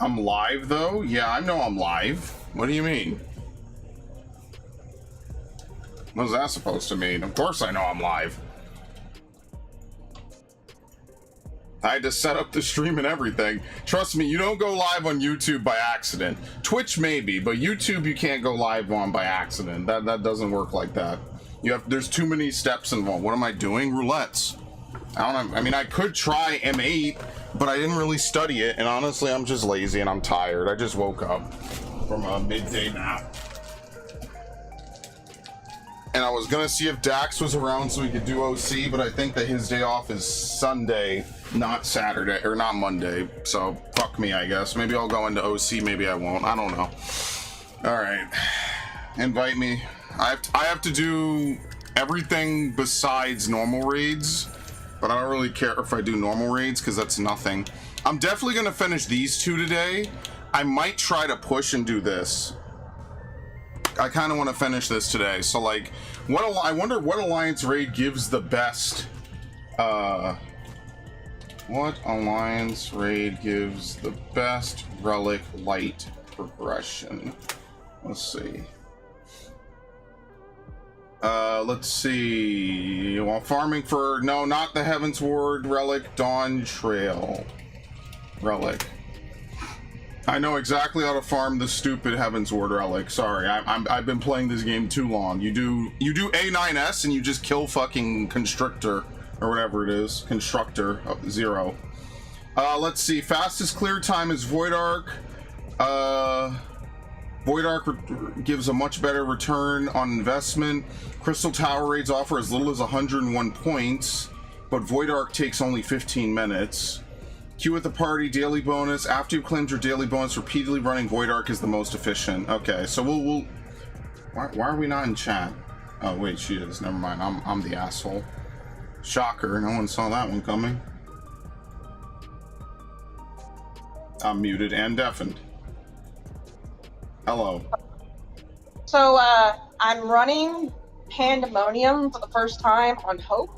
I'm live, though? Yeah, I know I'm live. What do you mean? What's that supposed to mean? Of course I know I'm live. I had to set up the stream and everything. Trust me, you don't go live on YouTube by accident. Twitch maybe, but YouTube you can't go live on by accident. That doesn't work like that. There's too many steps involved. What am I doing? Roulettes. I don't know. I mean, I could try M8, but I didn't really study it, and honestly, I'm just lazy and I'm tired. I just woke up from a midday nap. And I was gonna see if Dax was around so we could do OC, but I think that his day off is Sunday, not Saturday, or not Monday. So, fuck me, I guess. Maybe I'll go into OC, maybe I won't. I don't know. Alright. Invite me. I have to do everything besides normal raids, but I don't really care if I do normal raids, because that's nothing. I'm definitely gonna finish these two today. I might try to push and do this. I kind of want to finish this today. So, like, I wonder what alliance raid gives the best. What alliance raid gives the best relic light progression? Let's see. Let's see. While farming for no, not the Heaven's Ward relic, Dawntrail relic. I know exactly how to farm the stupid Heaven's Ward relic. Sorry, I've been playing this game too long. You do A9S and you just kill fucking Constrictor or whatever it is. Constructor 0. Let's see. Fastest clear time is Void Arc. Void Arc gives a much better return on investment. Crystal Tower raids offer as little as 101 points, but Void Arc takes only 15 minutes. Queue with the party, daily bonus. After you've claimed your daily bonus, repeatedly running Void Arc is the most efficient. Okay, so we'll why are we not in chat? Oh wait, she is. Never mind. I'm the asshole. Shocker, no one saw that one coming. I'm muted and deafened. Hello. So I'm running Pandemonium for the first time on Hope.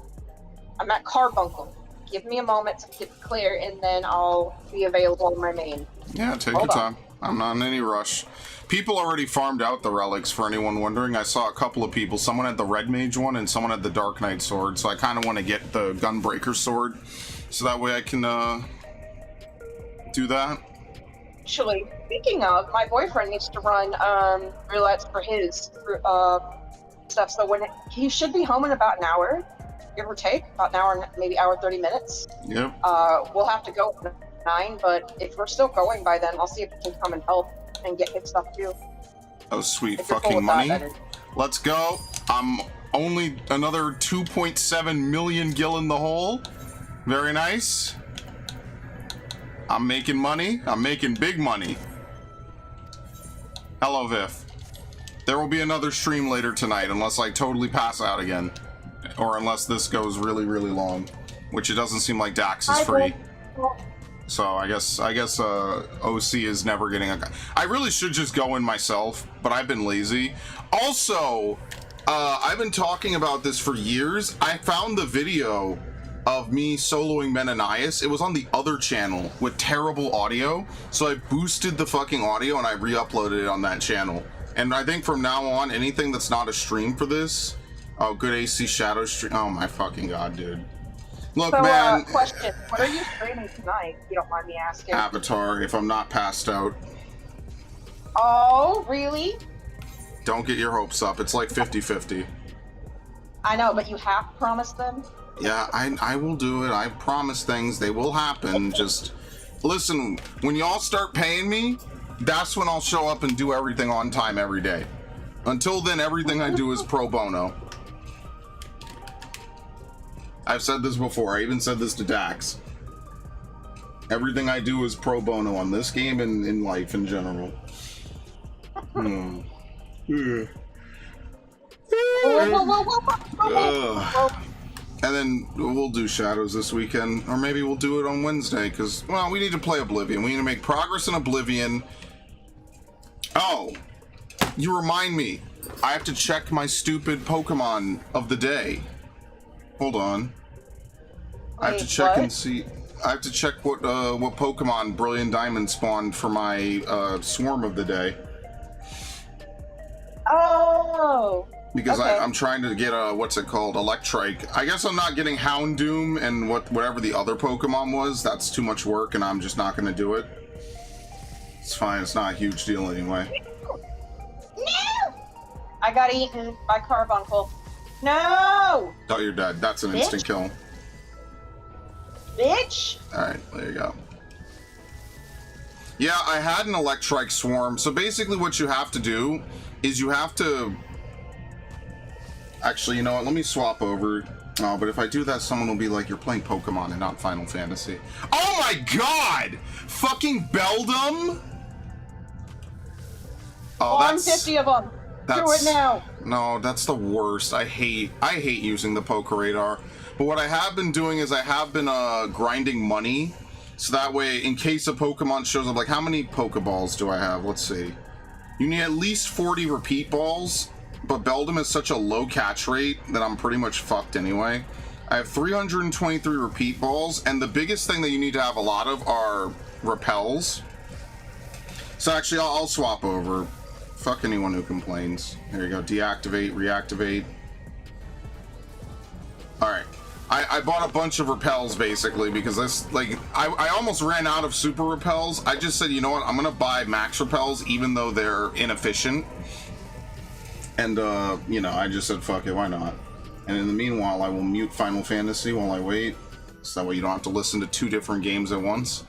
I'm at Carbuncle. Give me a moment to get clear, and then I'll be available on my main. Yeah, take your time. I'm not in any rush. People already farmed out the relics, for anyone wondering. I saw a couple of people. Someone had the Red Mage one, and someone had the Dark Knight sword. So I kind of want to get the Gunbreaker sword, so that way I can do that. Actually, speaking of, my boyfriend needs to run roulettes for his stuff. So when he should be home in about an hour. Give or take, about an hour, maybe hour 30 minutes. Yep. We'll have to go at 9, but if we're still going by then, I'll see if we can come and help and get his stuff too. Oh, sweet fucking money. Let's go. I'm only another 2.7 million gil in the hole. Very nice. I'm making money. I'm making big money. Hello, Viv. There will be another stream later tonight, unless I totally pass out again. Or unless this goes really, really long, which it doesn't seem like Dax is free. So I guess OC is never getting a... I really should just go in myself, but I've been lazy. Also, I've been talking about this for years. I found the video of me soloing Menenias. It was on the other channel with terrible audio. So I boosted the fucking audio and I re-uploaded it on that channel. And I think from now on, anything that's not a stream for this... Oh, good AC Shadow stream. Oh my fucking god, dude. Look, so, man. Question. What are you streaming tonight, if you don't mind me asking? Avatar, if I'm not passed out. Oh, really? Don't get your hopes up. It's like 50-50. I know, but you have promised them? Yeah, I will do it. I promise things. They will happen. Just listen, when y'all start paying me, that's when I'll show up and do everything on time every day. Until then, everything I do is pro bono. I've said this before. I even said this to Dax. Everything I do is pro bono on this game and in life in general. And then we'll do Shadows this weekend. Or maybe we'll do it on Wednesday. Because, well, we need to play Oblivion. We need to make progress in Oblivion. Oh, you remind me. I have to check my stupid Pokemon of the day. Hold on. I have to check and see. I have to check what Pokemon Brilliant Diamond spawned for my swarm of the day. Oh. Because okay. I'm trying to get a, what's it called, Electrike. I guess I'm not getting Houndoom and whatever the other Pokemon was. That's too much work, and I'm just not going to do it. It's fine. It's not a huge deal anyway. No! I got eaten by Carbuncle. No! Oh, you're dead. That's an instant kill. Bitch! Alright, there you go. Yeah, I had an Electrike Swarm. So basically what you have to do is you have to... Actually, you know what? Let me swap over. Oh, but if I do that, someone will be like, you're playing Pokemon and not Final Fantasy. Oh my god! Fucking Beldum? Oh, that's... 150 of them. Do it now. No, that's the worst. I hate using the Poke Radar. But what I have been doing is I have been grinding money. So that way, in case a Pokemon shows up, like how many Pokeballs do I have? Let's see. You need at least 40 repeat balls. But Beldum is such a low catch rate that I'm pretty much fucked anyway. I have 323 repeat balls, and the biggest thing that you need to have a lot of are repels. So actually, I'll swap over. Fuck anyone who complains. There you go. Deactivate, reactivate. Alright. I bought a bunch of repels, basically, because this, like, I almost ran out of super repels. I just said, you know what, I'm gonna buy max repels, even though they're inefficient. And, you know, I just said, fuck it, why not? And in the meanwhile, I will mute Final Fantasy while I wait. So that way you don't have to listen to 2 different games at once.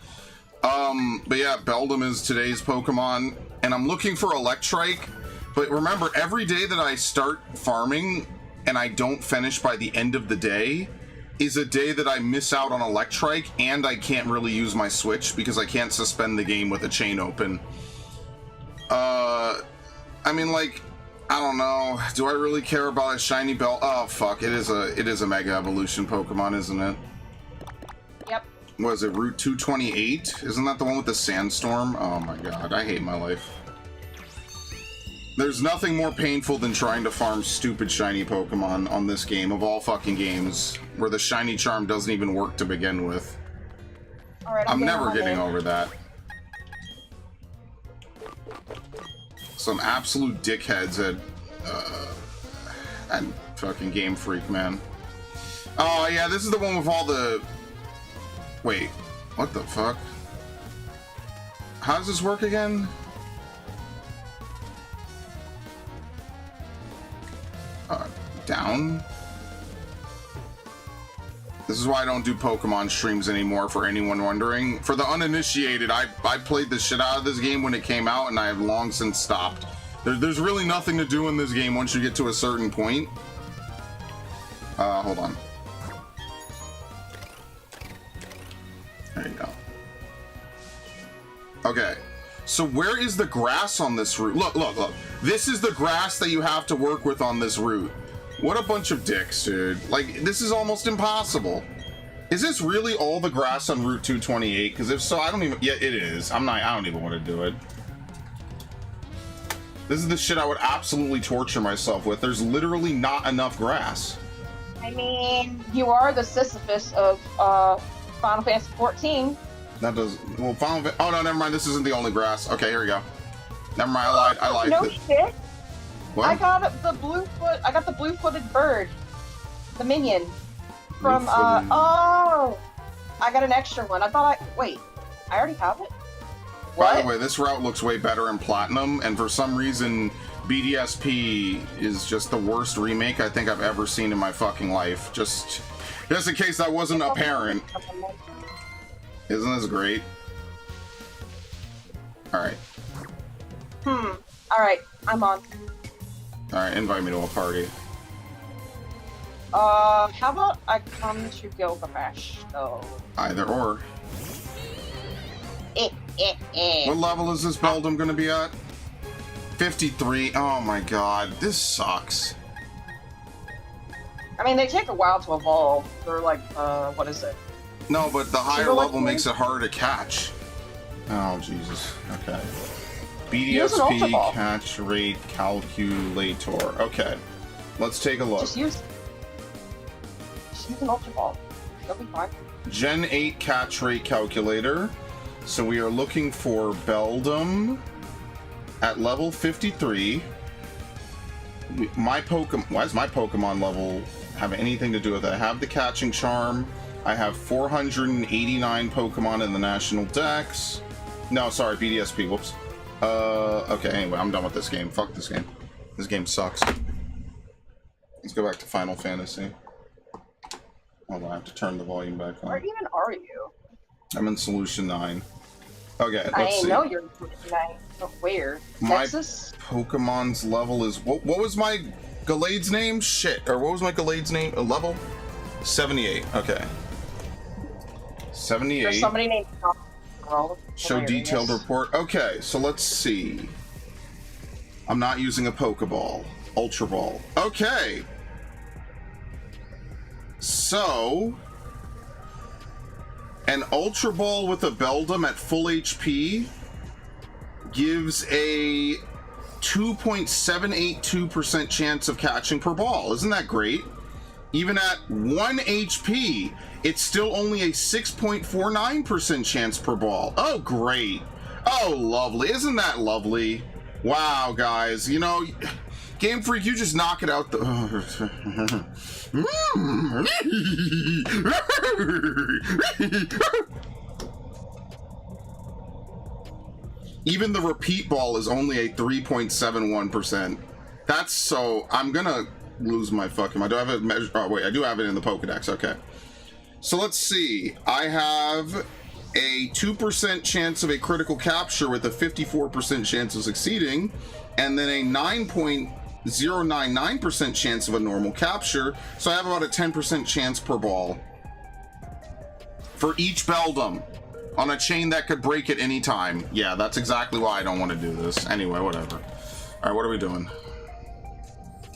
But yeah, Beldum is today's Pokemon. And I'm looking for Electrike. But remember, every day that I start farming and I don't finish by the end of the day is a day that I miss out on Electrike, and I can't really use my Switch because I can't suspend the game with a chain open. I mean, like... I don't know. Do I really care about a shiny belt? Oh fuck! It is a Mega Evolution Pokemon, isn't it? Yep. Was it Route 228? Isn't that the one with the sandstorm? Oh my god, I hate my life. There's nothing more painful than trying to farm stupid shiny Pokemon on this game of all fucking games, where the shiny charm doesn't even work to begin with. All right, I'm never getting over that. Some absolute dickheads at fucking Game Freak, man. Oh yeah, this is the one with all the... Wait, what the fuck? How does this work again? Down? This is why I don't do Pokemon streams anymore, for anyone wondering. For the uninitiated, I played the shit out of this game when it came out, and I have long since stopped. There's really nothing to do in this game once you get to a certain point. Hold on. There you go. Okay. So where is the grass on this route? Look, look, look. This is the grass that you have to work with on this route. What a bunch of dicks, dude. Like, this is almost impossible. Is this really all the grass on Route 228? Because if so, I don't even... Yeah, it is. I don't even want to do it. This is the shit I would absolutely torture myself with. There's literally not enough grass. I mean, you are the Sisyphus of Final Fantasy XIV. That does... Well, oh, no, never mind. This isn't the only grass. Okay, here we go. Never mind. I lied. No shit. What? I got the blue-footed bird, the minion from oh, I got an extra one. Wait, I already have it. What? By the way, this route looks way better in Platinum, and for some reason, BDSP is just the worst remake I think I've ever seen in my fucking life. Just in case that wasn't apparent. Isn't this great? All right. All right, I'm on. Alright, invite me to a party. How about I come to Gilgamesh, though? Either or. What level is this Beldum gonna be at? 53. Oh my god, this sucks. I mean, they take a while to evolve. They're like, what is it? No, but the higher level makes it harder to catch. Oh, Jesus. Okay. BDSP catch rate calculator. Okay. Let's take a look. Just use an Ultra Ball. You'll be fine. Gen 8 catch rate calculator. So we are looking for Beldum at level 53. My Pokemon, why does my Pokemon level have anything to do with it? I have the catching charm. I have 489 Pokemon in the national dex. No, sorry, BDSP, whoops. Okay, anyway, I'm done with this game. Fuck this game. This game sucks. Let's go back to Final Fantasy. Hold on, I have to turn the volume back on. Where even are you? I'm in Solution 9. Okay, let's I see. know you're in Solution 9, but where? My Texas? Pokemon's level is... What was my Gallade's name? Shit. Or what was my Gallade's name? Level? 78. Okay. 78. There's somebody named Carl. Show detailed report. Okay, so let's see. I'm not using a Pokeball. Ultra Ball. Okay. So... An Ultra Ball with a Beldum at full HP gives a 2.782% chance of catching per ball. Isn't that great? Even at 1 HP, it's still only a 6.49% chance per ball. Oh, great. Oh, lovely. Isn't that lovely? Wow, guys. You know, Game Freak, you just knock it out the... Even the repeat ball is only a 3.71%. That's so... I'm gonna lose my fucking... Do I have it measured? Oh, wait, I do have it in the Pokedex. Okay. So let's see. I have a 2% chance of a critical capture with a 54% chance of succeeding, and then a 9.099% chance of a normal capture. So I have about a 10% chance per ball for each Beldum on a chain that could break at any time. Yeah, that's exactly why I don't want to do this. Anyway, whatever. All right, what are we doing?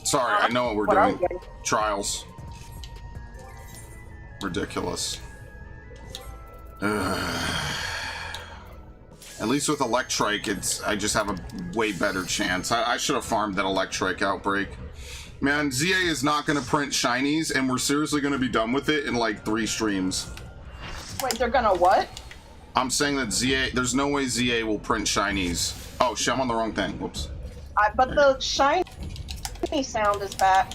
Sorry, I know what we're doing. Trials. Ridiculous. At least with Electrike, I just have a way better chance. I should have farmed that Electrike outbreak. Man, ZA is not going to print shinies, and we're seriously going to be done with it in like 3 streams. Wait, they're gonna what? I'm saying that ZA, there's no way ZA will print shinies. Oh shit, I'm on the wrong thing. Whoops. But the shiny sound is back.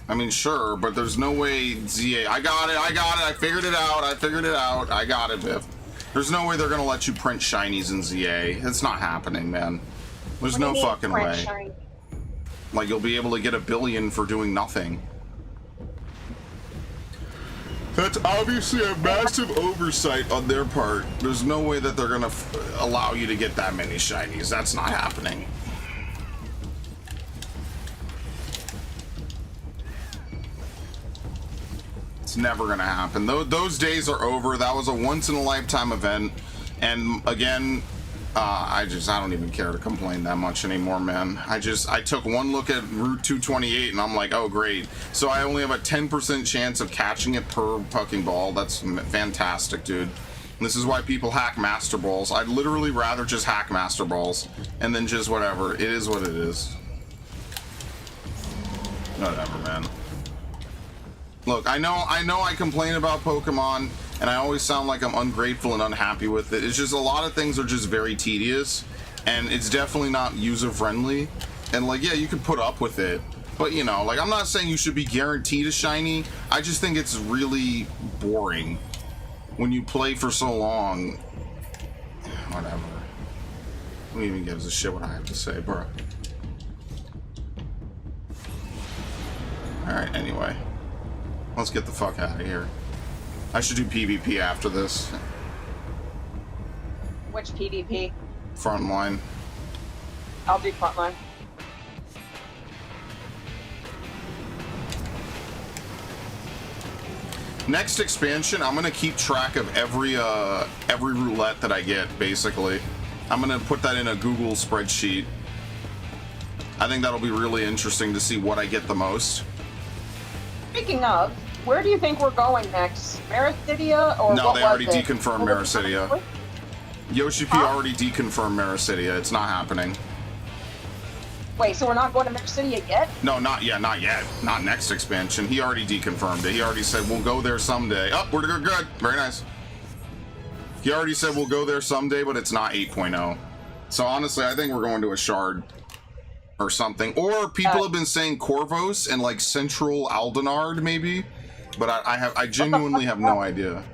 I mean, sure, but there's no way ZA... I got it, I figured it out, I got it, Biff. There's no way they're gonna let you print shinies in ZA. It's not happening, man. There's no fucking way. Shiny? Like, you'll be able to get 1 billion for doing nothing. That's obviously a massive oversight on their part. There's no way that they're gonna allow you to get that many shinies. That's not happening. It's never gonna happen. Those days are over. That was a once-in-a-lifetime event. And again, I don't even care to complain that much anymore, man. I took one look at Route 228 and I'm like, oh great. So I only have a 10% chance of catching it per fucking ball. That's fantastic, dude. This is why people hack Master Balls. I'd literally rather just hack Master Balls and then just whatever. It is what it is. Whatever, man. Look, I know I complain about Pokemon, and I always sound like I'm ungrateful and unhappy with it. It's just a lot of things are just very tedious, and it's definitely not user-friendly. And, like, yeah, you can put up with it, but, you know, like, I'm not saying you should be guaranteed a shiny. I just think it's really boring when you play for so long. Whatever. Who even gives a shit what I have to say, bro? Alright, anyway. Let's get the fuck out of here. I should do PvP after this. Which PvP? Frontline. I'll do frontline. Next expansion, I'm gonna keep track of every roulette that I get, basically. I'm gonna put that in a Google spreadsheet. I think that'll be really interesting to see what I get the most. Speaking of, where do you think we're going next? Mericidia or no, what they already was it? deconfirmed Mericidia. Yoshi P already deconfirmed Mericidia. It's not happening. Wait, so we're not going to Mech City yet? No, not yet. Not next expansion. He already deconfirmed it. He already said we'll go there someday. Oh, we're good. Very nice. He already said we'll go there someday, but it's not 8.0. So honestly, I think we're going to a shard or something. Or people have been saying Corvos and like Central Aldenard maybe, but I genuinely have no idea.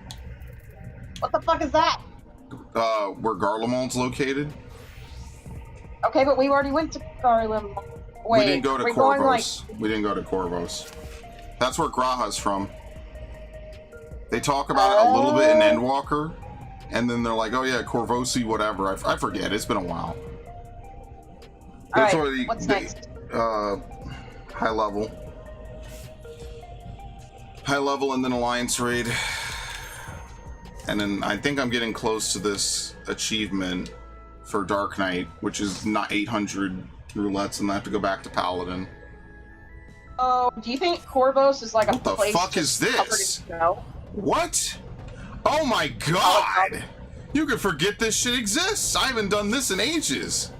What the fuck is that? Where Garlemald's located. Okay, but we already went to Garlemald. Wait, we didn't go to Corvos. Going, like... We didn't go to Corvos. That's where Graha's from. They talk about it a little bit in Endwalker, and then they're like, "Oh yeah, Corvosi, whatever." I forget. It's been a while. That's right, what's next? High level, and then Alliance raid, and then I think I'm getting close to this achievement for Dark Knight, which is not 800 roulettes, and I have to go back to Paladin. Oh, do you think Corvos is like a place? What the fuck is this? What? Oh my god! You could forget this shit exists! I haven't done this in ages!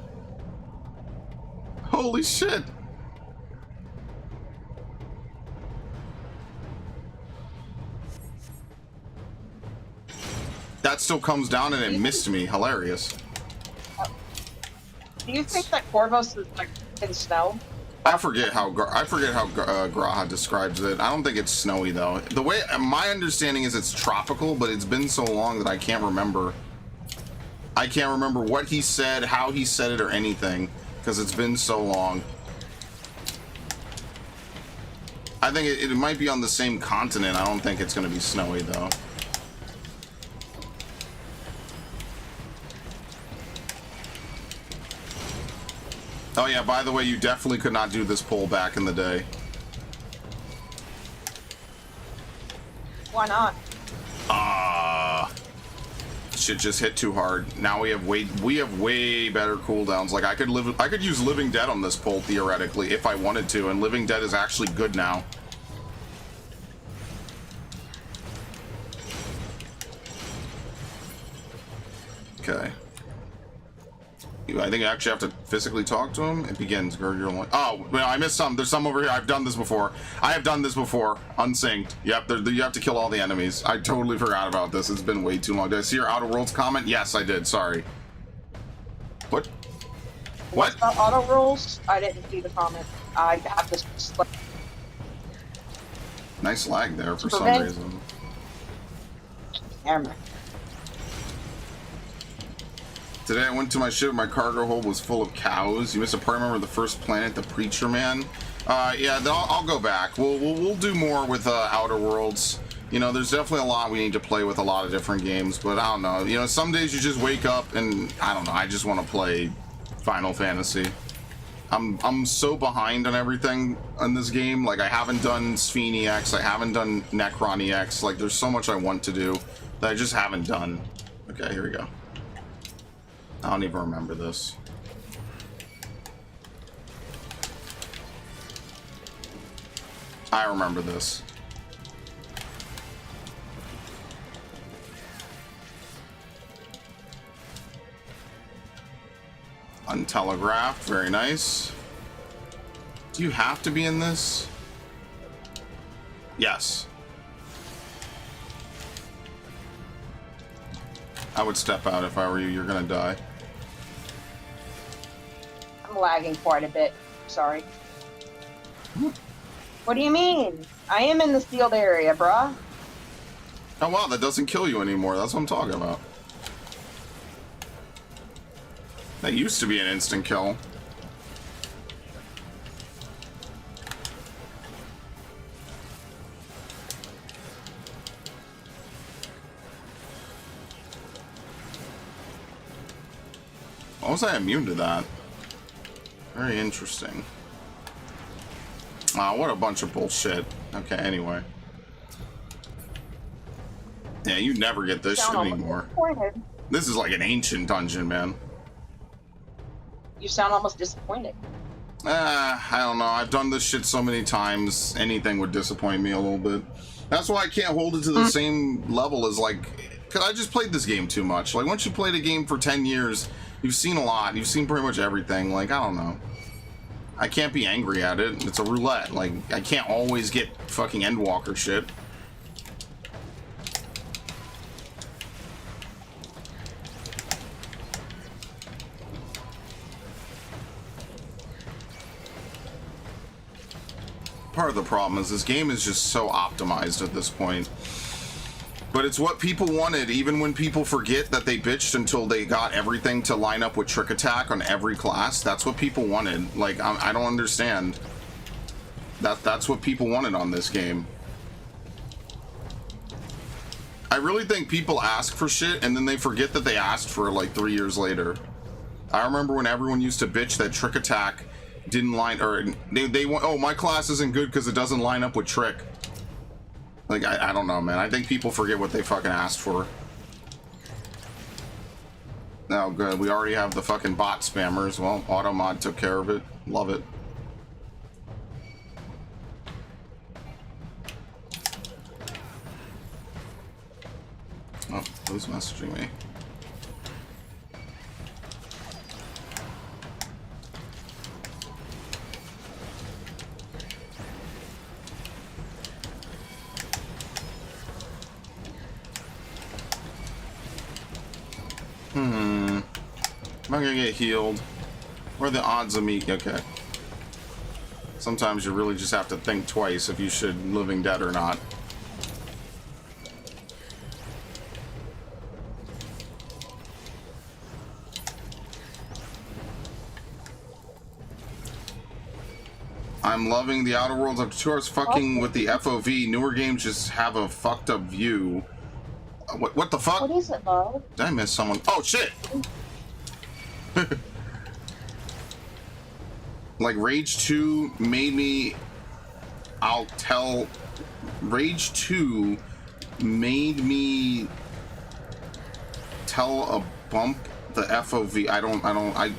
Holy shit! That still comes down and it missed me. Hilarious. Do you think that Corvos is like in snow? I forget how Graha describes it. I don't think it's snowy though. The way my understanding is it's tropical, but it's been so long that I can't remember. I can't remember what he said, how he said it, or anything because it's been so long. I think it might be on the same continent. I don't think it's going to be snowy though. Oh yeah, by the way, you definitely could not do this poll back in the day. Why not? Shit just hit too hard. Now we have way better cooldowns. Like I could use Living Dead on this poll theoretically if I wanted to, and Living Dead is actually good now. Okay. I think I actually have to physically talk to him. It begins. Oh, no, I missed some. There's some over here. I've done this before. Unsynced. Yep, you have to kill all the enemies. I totally forgot about this. It's been way too long. Did I see your Outer Worlds comment? Yes, I did. Sorry. What? What? The auto rolls? I didn't see the comment. I have this. Nice lag there for some reason. Camera. Today I went to my ship. My cargo hold was full of cows. You missed a part. Remember the first planet, the Preacher Man? Yeah, then I'll go back. We'll do more with Outer Worlds. You know, there's definitely a lot we need to play with, a lot of different games. But I don't know. You know, some days you just wake up and I don't know. I just want to play Final Fantasy. I'm so behind on everything on this game. Like I haven't done Sphene EX. I haven't done Necron EX. Like there's so much I want to do that I just haven't done. Okay, here we go. I don't even remember this. I remember this. Untelegraphed, very nice. Do you have to be in this? Yes. I would step out if I were you. You're gonna die. I'm lagging quite a bit. Sorry. What do you mean? I am in the sealed area, bruh. Oh wow, that doesn't kill you anymore. That's what I'm talking about. That used to be an instant kill. Why was I immune to that? Very interesting. Ah, what a bunch of bullshit. Okay, anyway. Yeah, you never get this shit anymore. This is like an ancient dungeon, man. You sound almost disappointed. I don't know. I've done this shit so many times, anything would disappoint me a little bit. That's why I can't hold it to the same level as, like... Because I just played this game too much. Like, once you played a game for 10 years, you've seen a lot. You've seen pretty much everything. Like, I don't know. I can't be angry at it. It's a roulette. Like, I can't always get fucking Endwalker shit. Part of the problem is this game is just so optimized at this point. But it's what people wanted, even when people forget that they bitched until they got everything to line up with Trick Attack on every class. That's what people wanted. Like, I don't understand. That's what people wanted on this game. I really think people ask for shit and then they forget that they asked for it like 3 years later. I remember when everyone used to bitch that Trick Attack didn't line, or they want, oh, my class isn't good because it doesn't line up with Trick. Like, I don't know, man. I think people forget what they fucking asked for. Oh, good. We already have the fucking bot spammers. Well, Automod took care of it. Love it. Oh, who's messaging me? I'm not gonna get healed. What are the odds of me? Okay. Sometimes you really just have to think twice if you should living dead or not. I'm loving the Outer Worlds after 2 hours fucking with the FOV. Newer games just have a fucked up view. What the fuck? What is it, love? Did I miss someone? Oh, shit! Like, Rage 2 made me... Rage 2 made me tell a bump the FOV.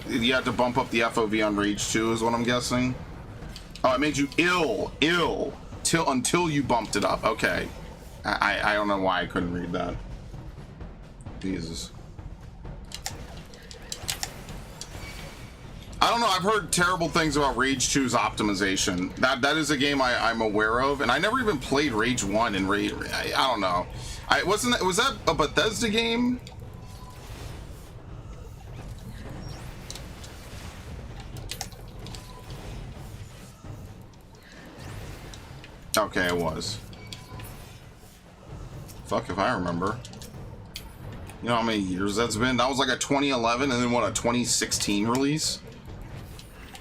You had to bump up the FOV on Rage 2 is what I'm guessing. Oh, it made you ill until you bumped it up. Okay. I don't know why I couldn't read that. Jesus. I don't know. I've heard terrible things about Rage 2's optimization. That is a game I'm aware of, and I never even played Rage 1 and Rage. I don't know. Was that a Bethesda game? Okay, it was. Fuck if I remember. You know how many years that's been? That was like a 2011 and then what, a 2016 release?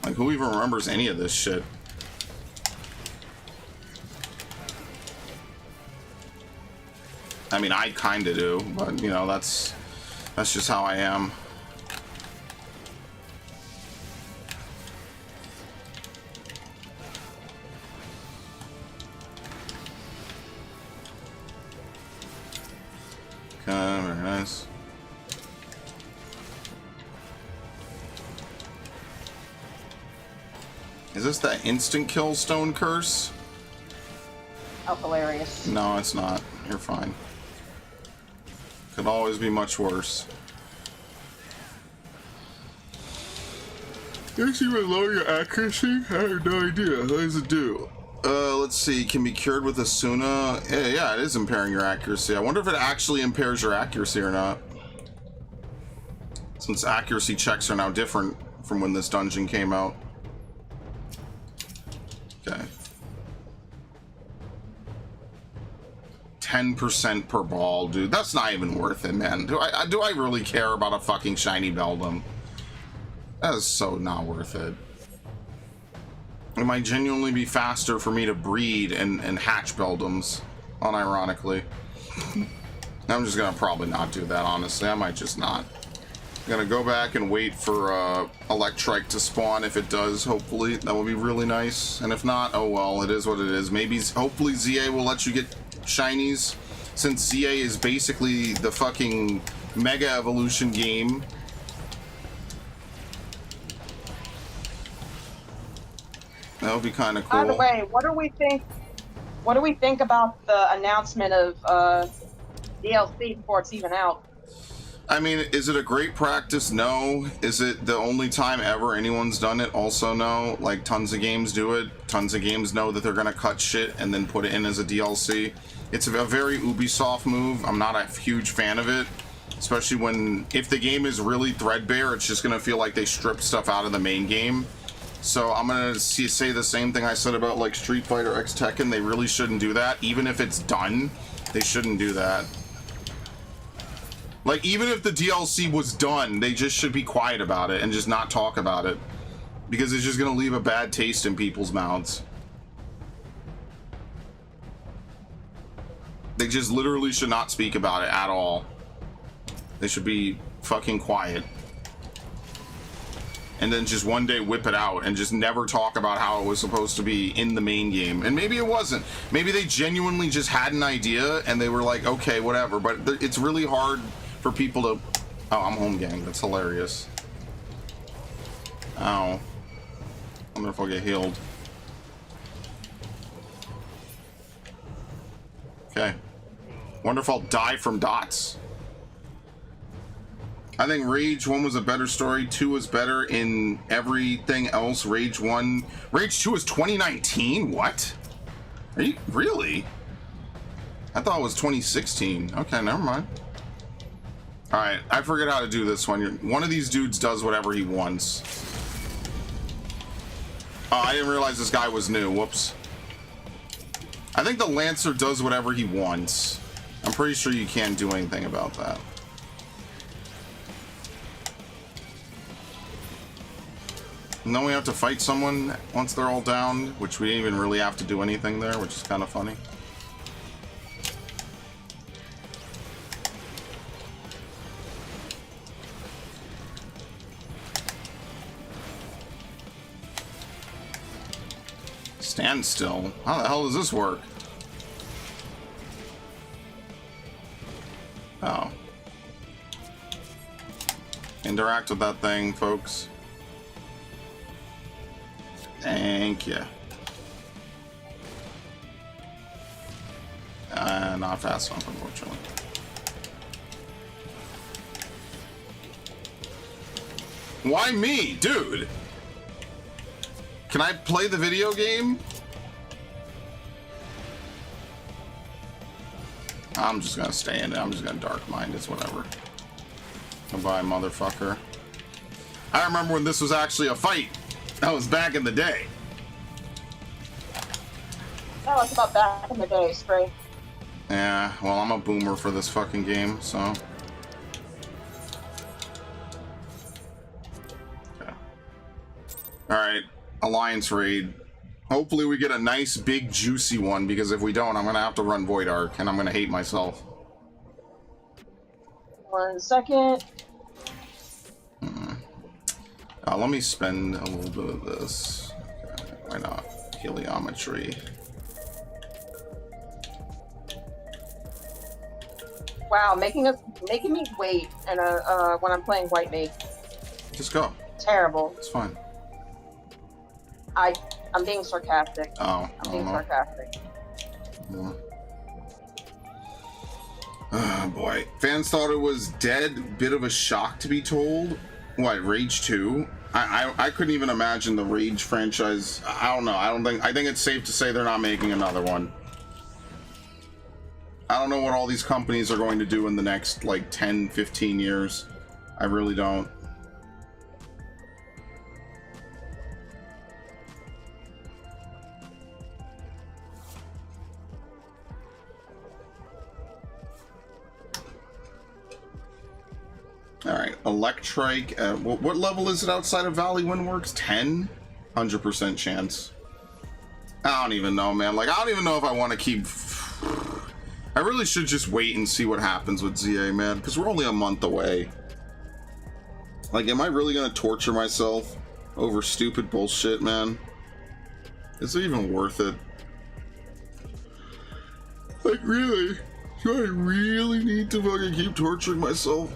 Like, who even remembers any of this shit? I mean, I kinda do, but you know, that's just how I am. Very nice. Is this that instant kill stone curse? Oh, hilarious. No, it's not. You're fine. Could always be much worse. Does you lower your accuracy? I have no idea. What does it do? Let's see. Can be cured with Asuna. Yeah, it is impairing your accuracy. I wonder if it actually impairs your accuracy or not. Since accuracy checks are now different from when this dungeon came out. Okay. 10% per ball, dude. That's not even worth it, man. Do I really care about a fucking shiny Beldum? That is so not worth it. It might genuinely be faster for me to breed and hatch Beldums, unironically. I'm just gonna probably not do that, honestly. I might just not. I'm gonna go back and wait for Electrike to spawn. If it does, hopefully, that would be really nice. And if not, oh well, it is what it is. Maybe, hopefully ZA will let you get shinies, since ZA is basically the fucking Mega Evolution game. That would be kind of cool. By the way, what do we think about the announcement of DLC before it's even out? I mean, is it a great practice? No. Is it the only time ever anyone's done it? Also no. Like, tons of games do it. Tons of games know that they're gonna cut shit and then put it in as a DLC. It's a very Ubisoft move. I'm not a huge fan of it. Especially when, if the game is really threadbare, it's just gonna feel like they stripped stuff out of the main game. So I'm gonna say the same thing I said about like Street Fighter X Tekken. They really shouldn't do that. Even if it's done, they shouldn't do that. Like, even if the DLC was done, they just should be quiet about it and just not talk about it. Because it's just gonna leave a bad taste in people's mouths. They just literally should not speak about it at all. They should be fucking quiet. And then just one day whip it out and just never talk about how it was supposed to be in the main game. And maybe it wasn't. Maybe they genuinely just had an idea and they were like, okay, whatever. But it's really hard for people to... Oh, I'm home, gang. That's hilarious. Ow. I wonder if I'll get healed. Okay. Wonder if I'll die from dots. I think Rage 1 was a better story. 2 was better in everything else. Rage 2 is 2019? What? Are you... Really? I thought it was 2016. Okay, never mind. Alright, I forget how to do this one. One of these dudes does whatever he wants. Oh, I didn't realize this guy was new. Whoops. I think the Lancer does whatever he wants. I'm pretty sure you can't do anything about that. And then we have to fight someone once they're all down, which we didn't even really have to do anything there, which is kind of funny. Stand still? How the hell does this work? Oh. Interact with that thing, folks. Thank you. Not fast enough, unfortunately. Why me, dude? Can I play the video game? I'm just gonna stay in it. I'm just gonna dark mind. It's whatever. Goodbye, motherfucker. I remember when this was actually a fight. That was back in the day. That was about back in the day, Spray. Yeah, well, I'm a boomer for this fucking game, so. Okay. Alright, Alliance Raid. Hopefully we get a nice, big, juicy one, because if we don't, I'm gonna have to run Void Arc, and I'm gonna hate myself. 1 second. Let me spend a little bit of this. Okay, why not? Heliometry. Wow, making me wait and when I'm playing White Mage. Just go. Terrible. It's fine. I'm being sarcastic. Oh, I'm being sarcastic. Yeah. Oh boy. Fans thought it was dead. Bit of a shock to be told. What, Rage 2? I couldn't even imagine the Rage franchise. I don't know. I think it's safe to say they're not making another one. I don't know what all these companies are going to do in the next like 10, 15 years. I really don't. Alright, Electrike. What level is it outside of Valley Windworks? 10? 100% chance. I don't even know, man. Like, I don't even know if I want to keep... I really should just wait and see what happens with ZA, man. Because we're only a month away. Like, am I really going to torture myself over stupid bullshit, man? Is it even worth it? Like, really? Do I really need to fucking keep torturing myself?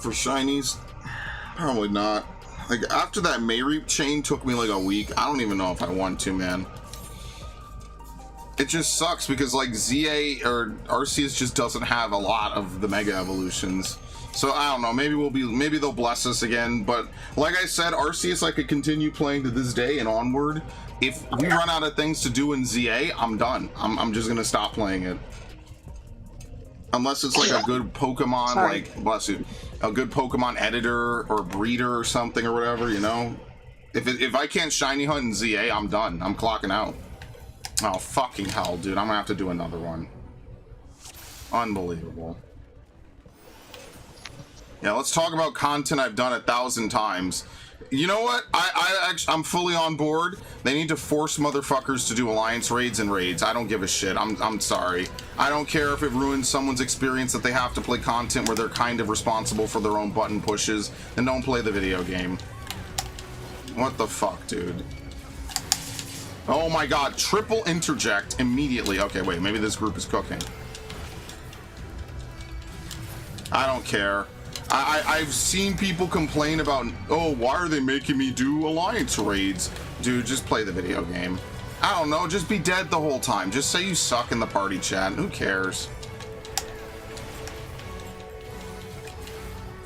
For shinies? Probably not. Like, after that Mayreap chain took me like a week, I don't even know if I want to, man. It just sucks because like ZA or Arceus just doesn't have a lot of the mega evolutions. So I don't know, maybe they'll bless us again, but like I said, Arceus I could continue playing to this day and onward. If we run out of things to do in ZA, I'm done. I'm just gonna stop playing it. Unless it's like a good Pokemon, like, bless you, a good Pokemon editor or breeder or something or whatever, you know? If I can't shiny hunt in ZA, I'm done. I'm clocking out. Oh, fucking hell, dude. I'm gonna have to do another one. Unbelievable. Yeah, let's talk about content I've done 1,000 times. You know what? I'm fully on board. They need to force motherfuckers to do alliance raids and raids. I don't give a shit. I'm sorry. I don't care if it ruins someone's experience that they have to play content where they're kind of responsible for their own button pushes. Then don't play the video game. What the fuck, dude? Oh my god, triple interject immediately. Okay, wait, maybe this group is cooking. I don't care. I've seen people complain about, oh, why are they making me do alliance raids? Dude, just play the video game. I don't know, just be dead the whole time. Just say you suck in the party chat. Who cares?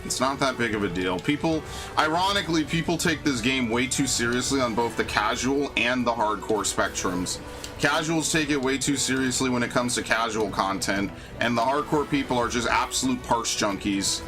It's not that big of a deal. Ironically, people take this game way too seriously on both the casual and the hardcore spectrums. Casuals take it way too seriously when it comes to casual content, and the hardcore people are just absolute parse junkies.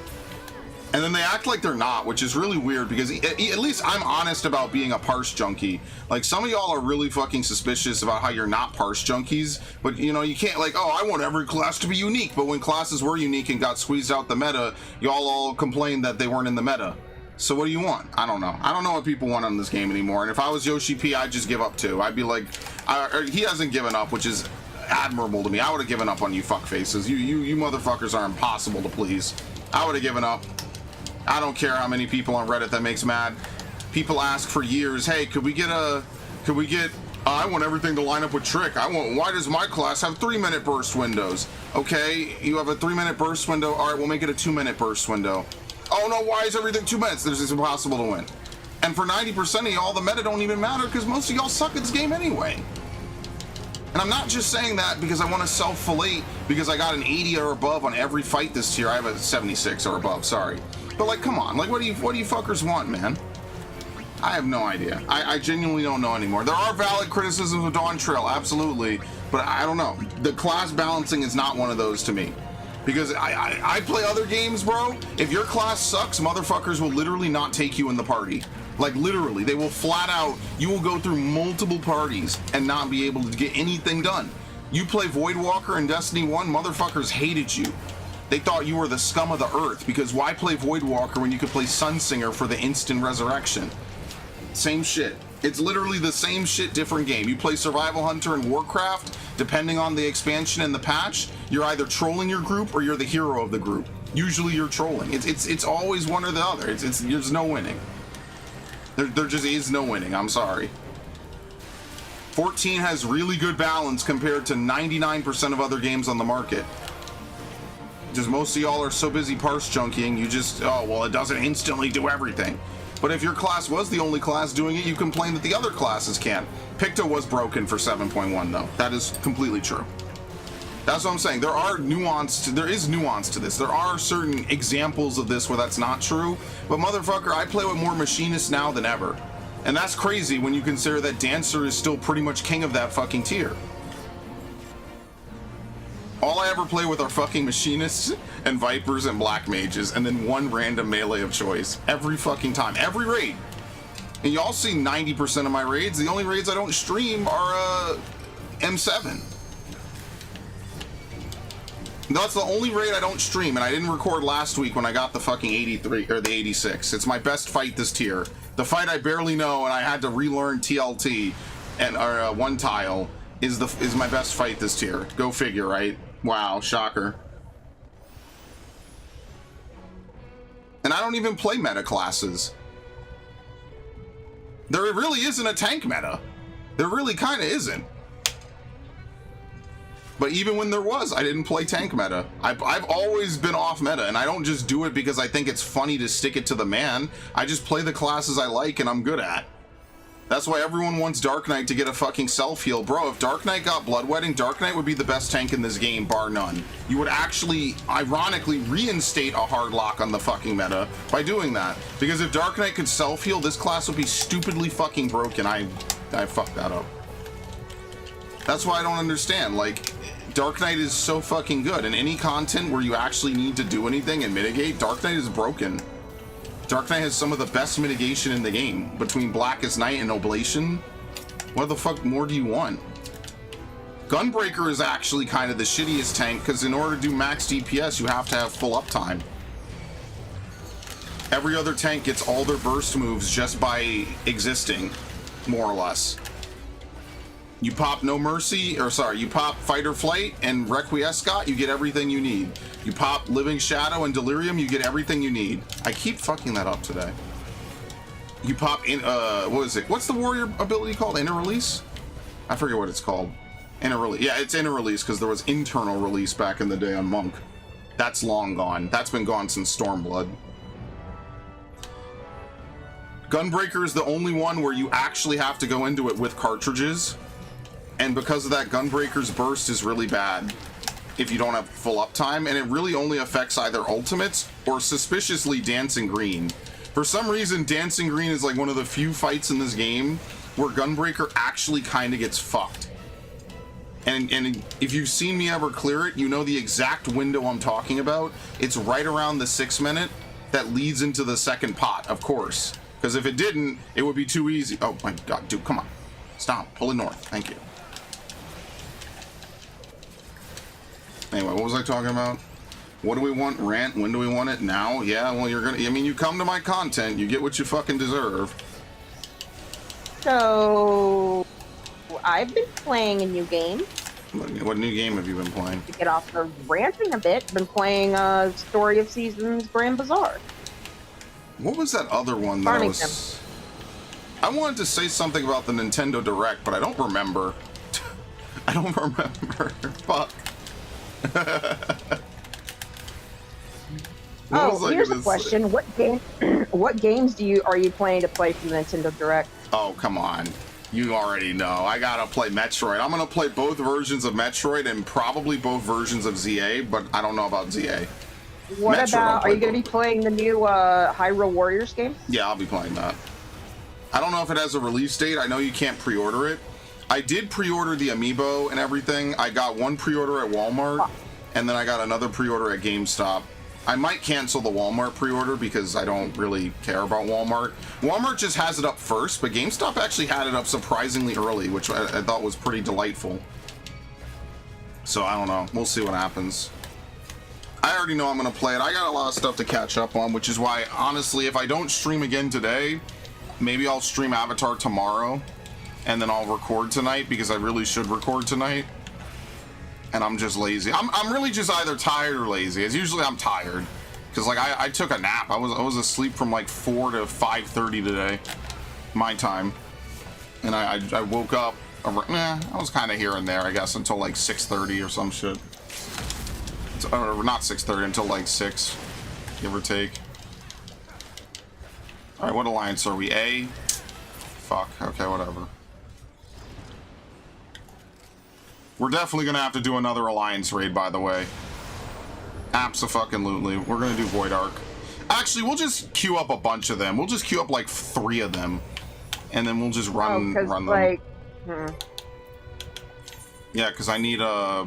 And then they act like they're not, which is really weird because at least I'm honest about being a parse junkie. Like, some of y'all are really fucking suspicious about how you're not parse junkies, but you know, you can't like, oh, I want every class to be unique, but when classes were unique and got squeezed out the meta, y'all all complained that they weren't in the meta. So what do you want? I don't know. I don't know what people want on this game anymore, and if I was Yoshi P, I'd just give up too. I'd be like, he hasn't given up, which is admirable to me. I would have given up on you fuckfaces. You motherfuckers are impossible to please. I would have given up. I don't care how many people on Reddit that makes mad. People ask for years, hey, could we get I want everything to line up with Trick. Why does my class have 3-minute burst windows? Okay, you have a 3-minute burst window. All right, we'll make it a 2-minute burst window. Oh no, why is everything 2 minutes? This is impossible to win. And for 90% of y'all, the meta don't even matter because most of y'all suck at this game anyway. And I'm not just saying that because I want to self-fillet because I got an 80 or above on every fight this tier. I have a 76 or above, sorry. But like, come on, like, what do you fuckers want, man? I have no idea. I genuinely don't know anymore. There are valid criticisms of Dawntrail, absolutely, but I don't know. The class balancing is not one of those to me. Because I play other games, bro. If your class sucks, motherfuckers will literally not take you in the party. Like, literally, they will flat out, you will go through multiple parties and not be able to get anything done. You play Voidwalker in Destiny 1, motherfuckers hated you. They thought you were the scum of the earth, because why play Voidwalker when you could play Sunsinger for the instant resurrection? Same shit. It's literally the same shit, different game. You play Survival Hunter and Warcraft, depending on the expansion and the patch, you're either trolling your group or you're the hero of the group. Usually you're trolling. It's always one or the other. There's no winning. There just is no winning, I'm sorry. 14 has really good balance compared to 99% of other games on the market. Just most of y'all are so busy parse junkying, you just, oh, well, it doesn't instantly do everything. But if your class was the only class doing it, you complain that the other classes can't. Picto was broken for 7.1, though. That is completely true. That's what I'm saying. There is nuance to this. There are certain examples of this where that's not true. But motherfucker, I play with more machinists now than ever. And that's crazy when you consider that Dancer is still pretty much king of that fucking tier. All I ever play with are fucking machinists and vipers and black mages, and then one random melee of choice every fucking time, every raid. And y'all see 90% of my raids. The only raids I don't stream are M7. That's the only raid I don't stream, and I didn't record last week when I got the fucking 83 or the 86. It's my best fight this tier. The fight I barely know, and I had to relearn TLT and one tile is my best fight this tier. Go figure, right? Wow, shocker. And I don't even play meta classes. There really isn't a tank meta. There really kind of isn't. But even when there was, I didn't play tank meta. I've always been off meta, and I don't just do it because I think it's funny to stick it to the man. I just play the classes I like and I'm good at. That's why everyone wants Dark Knight to get a fucking self-heal. Bro, if Dark Knight got Bloodwedding, Dark Knight would be the best tank in this game, bar none. You would actually, ironically, reinstate a hard lock on the fucking meta by doing that. Because if Dark Knight could self-heal, this class would be stupidly fucking broken. I fucked that up. That's why I don't understand. Like, Dark Knight is so fucking good. And any content where you actually need to do anything and mitigate, Dark Knight is broken. Dark Knight has some of the best mitigation in the game. Between Blackest Night and Oblation, what the fuck more do you want? Gunbreaker is actually kind of the shittiest tank, because in order to do max DPS, you have to have full uptime. Every other tank gets all their burst moves just by existing, more or less. You pop No Mercy, or sorry, you pop Fight or Flight and Requiescat, you get everything you need. You pop Living Shadow and Delirium, you get everything you need. I keep fucking that up today. You pop in, what is it? What's the warrior ability called? Inner Release? I forget what it's called. Inner Release. Yeah, it's Inner Release because there was Internal Release back in the day on Monk. That's long gone. That's been gone since Stormblood. Gunbreaker is the only one where you actually have to go into it with cartridges. And because of that, Gunbreaker's burst is really bad if you don't have full uptime, and it really only affects either ultimates or suspiciously Dancing Green. For some reason, Dancing Green is like one of the few fights in this game where Gunbreaker actually kind of gets fucked. And if you've seen me ever clear it, you know the exact window I'm talking about. It's right around the 6 minute that leads into the second pot, of course. Because if it didn't, it would be too easy. Oh my god, dude, come on. Stop. Pull it north. Thank you. Anyway, what was I talking about? What do we want? Rant? When do we want it? Now? Yeah, well, you're gonna... I mean, you come to my content, you get what you fucking deserve. So... I've been playing a new game. What new game have you been playing? To get off the ranting a bit, been playing Story of Seasons Grand Bazaar. What was that other one that I wanted to say something about the Nintendo Direct, but I don't remember. I don't remember. Fuck. Here's a question. What games are you planning to play from the Nintendo Direct? Oh, come on. You already know. I gotta play Metroid. I'm gonna play both versions of Metroid and probably both versions of ZA, but I don't know about ZA. What Metroid, about, are you gonna be playing the new Hyrule Warriors game? Yeah, I'll be playing that. I don't know if it has a release date. I know you can't pre-order it. I did pre-order the amiibo and everything. I got one pre-order at Walmart, and then I got another pre-order at GameStop. I might cancel the Walmart pre-order because I don't really care about Walmart. Walmart just has it up first, but GameStop actually had it up surprisingly early, which I thought was pretty delightful. So I don't know. We'll see what happens. I already know I'm going to play it. I got a lot of stuff to catch up on, which is why, honestly, if I don't stream again today, maybe I'll stream Avatar tomorrow. And then I'll record tonight because I really should record tonight. And I'm just lazy. I'm really just either tired or lazy. As usually I'm tired. Because like I took a nap. I was asleep from like 4 to 5:30 today. My time. And I woke up I was kind of here and there, I guess, until like 6:30 or some shit. Or not 6:30, until like 6, give or take. Alright, what alliance are we? A? Fuck, okay, whatever. We're definitely gonna have to do another alliance raid, by the way. Abso-fucking-lutely. We're gonna do Void Ark. Actually, we'll just queue up a bunch of them. We'll just queue up like 3 of them. And then we'll just run them. Like, Yeah, because I need a...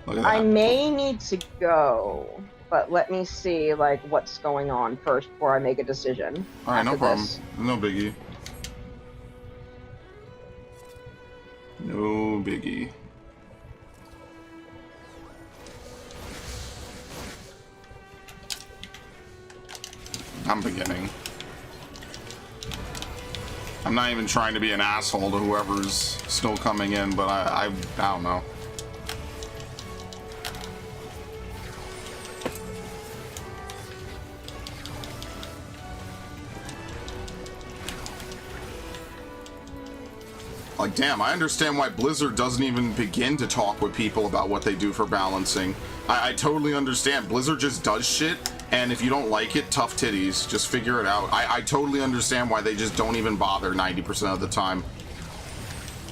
I may need to go, but let me see like what's going on first before I make a decision. Alright, no problem. No biggie. No biggie. I'm beginning. I'm not even trying to be an asshole to whoever's still coming in, but I don't know. Like, damn, I understand why Blizzard doesn't even begin to talk with people about what they do for balancing. I totally understand. Blizzard just does shit, And if you don't like it, tough titties. Just figure it out. I totally understand why they just don't even bother 90% of the time.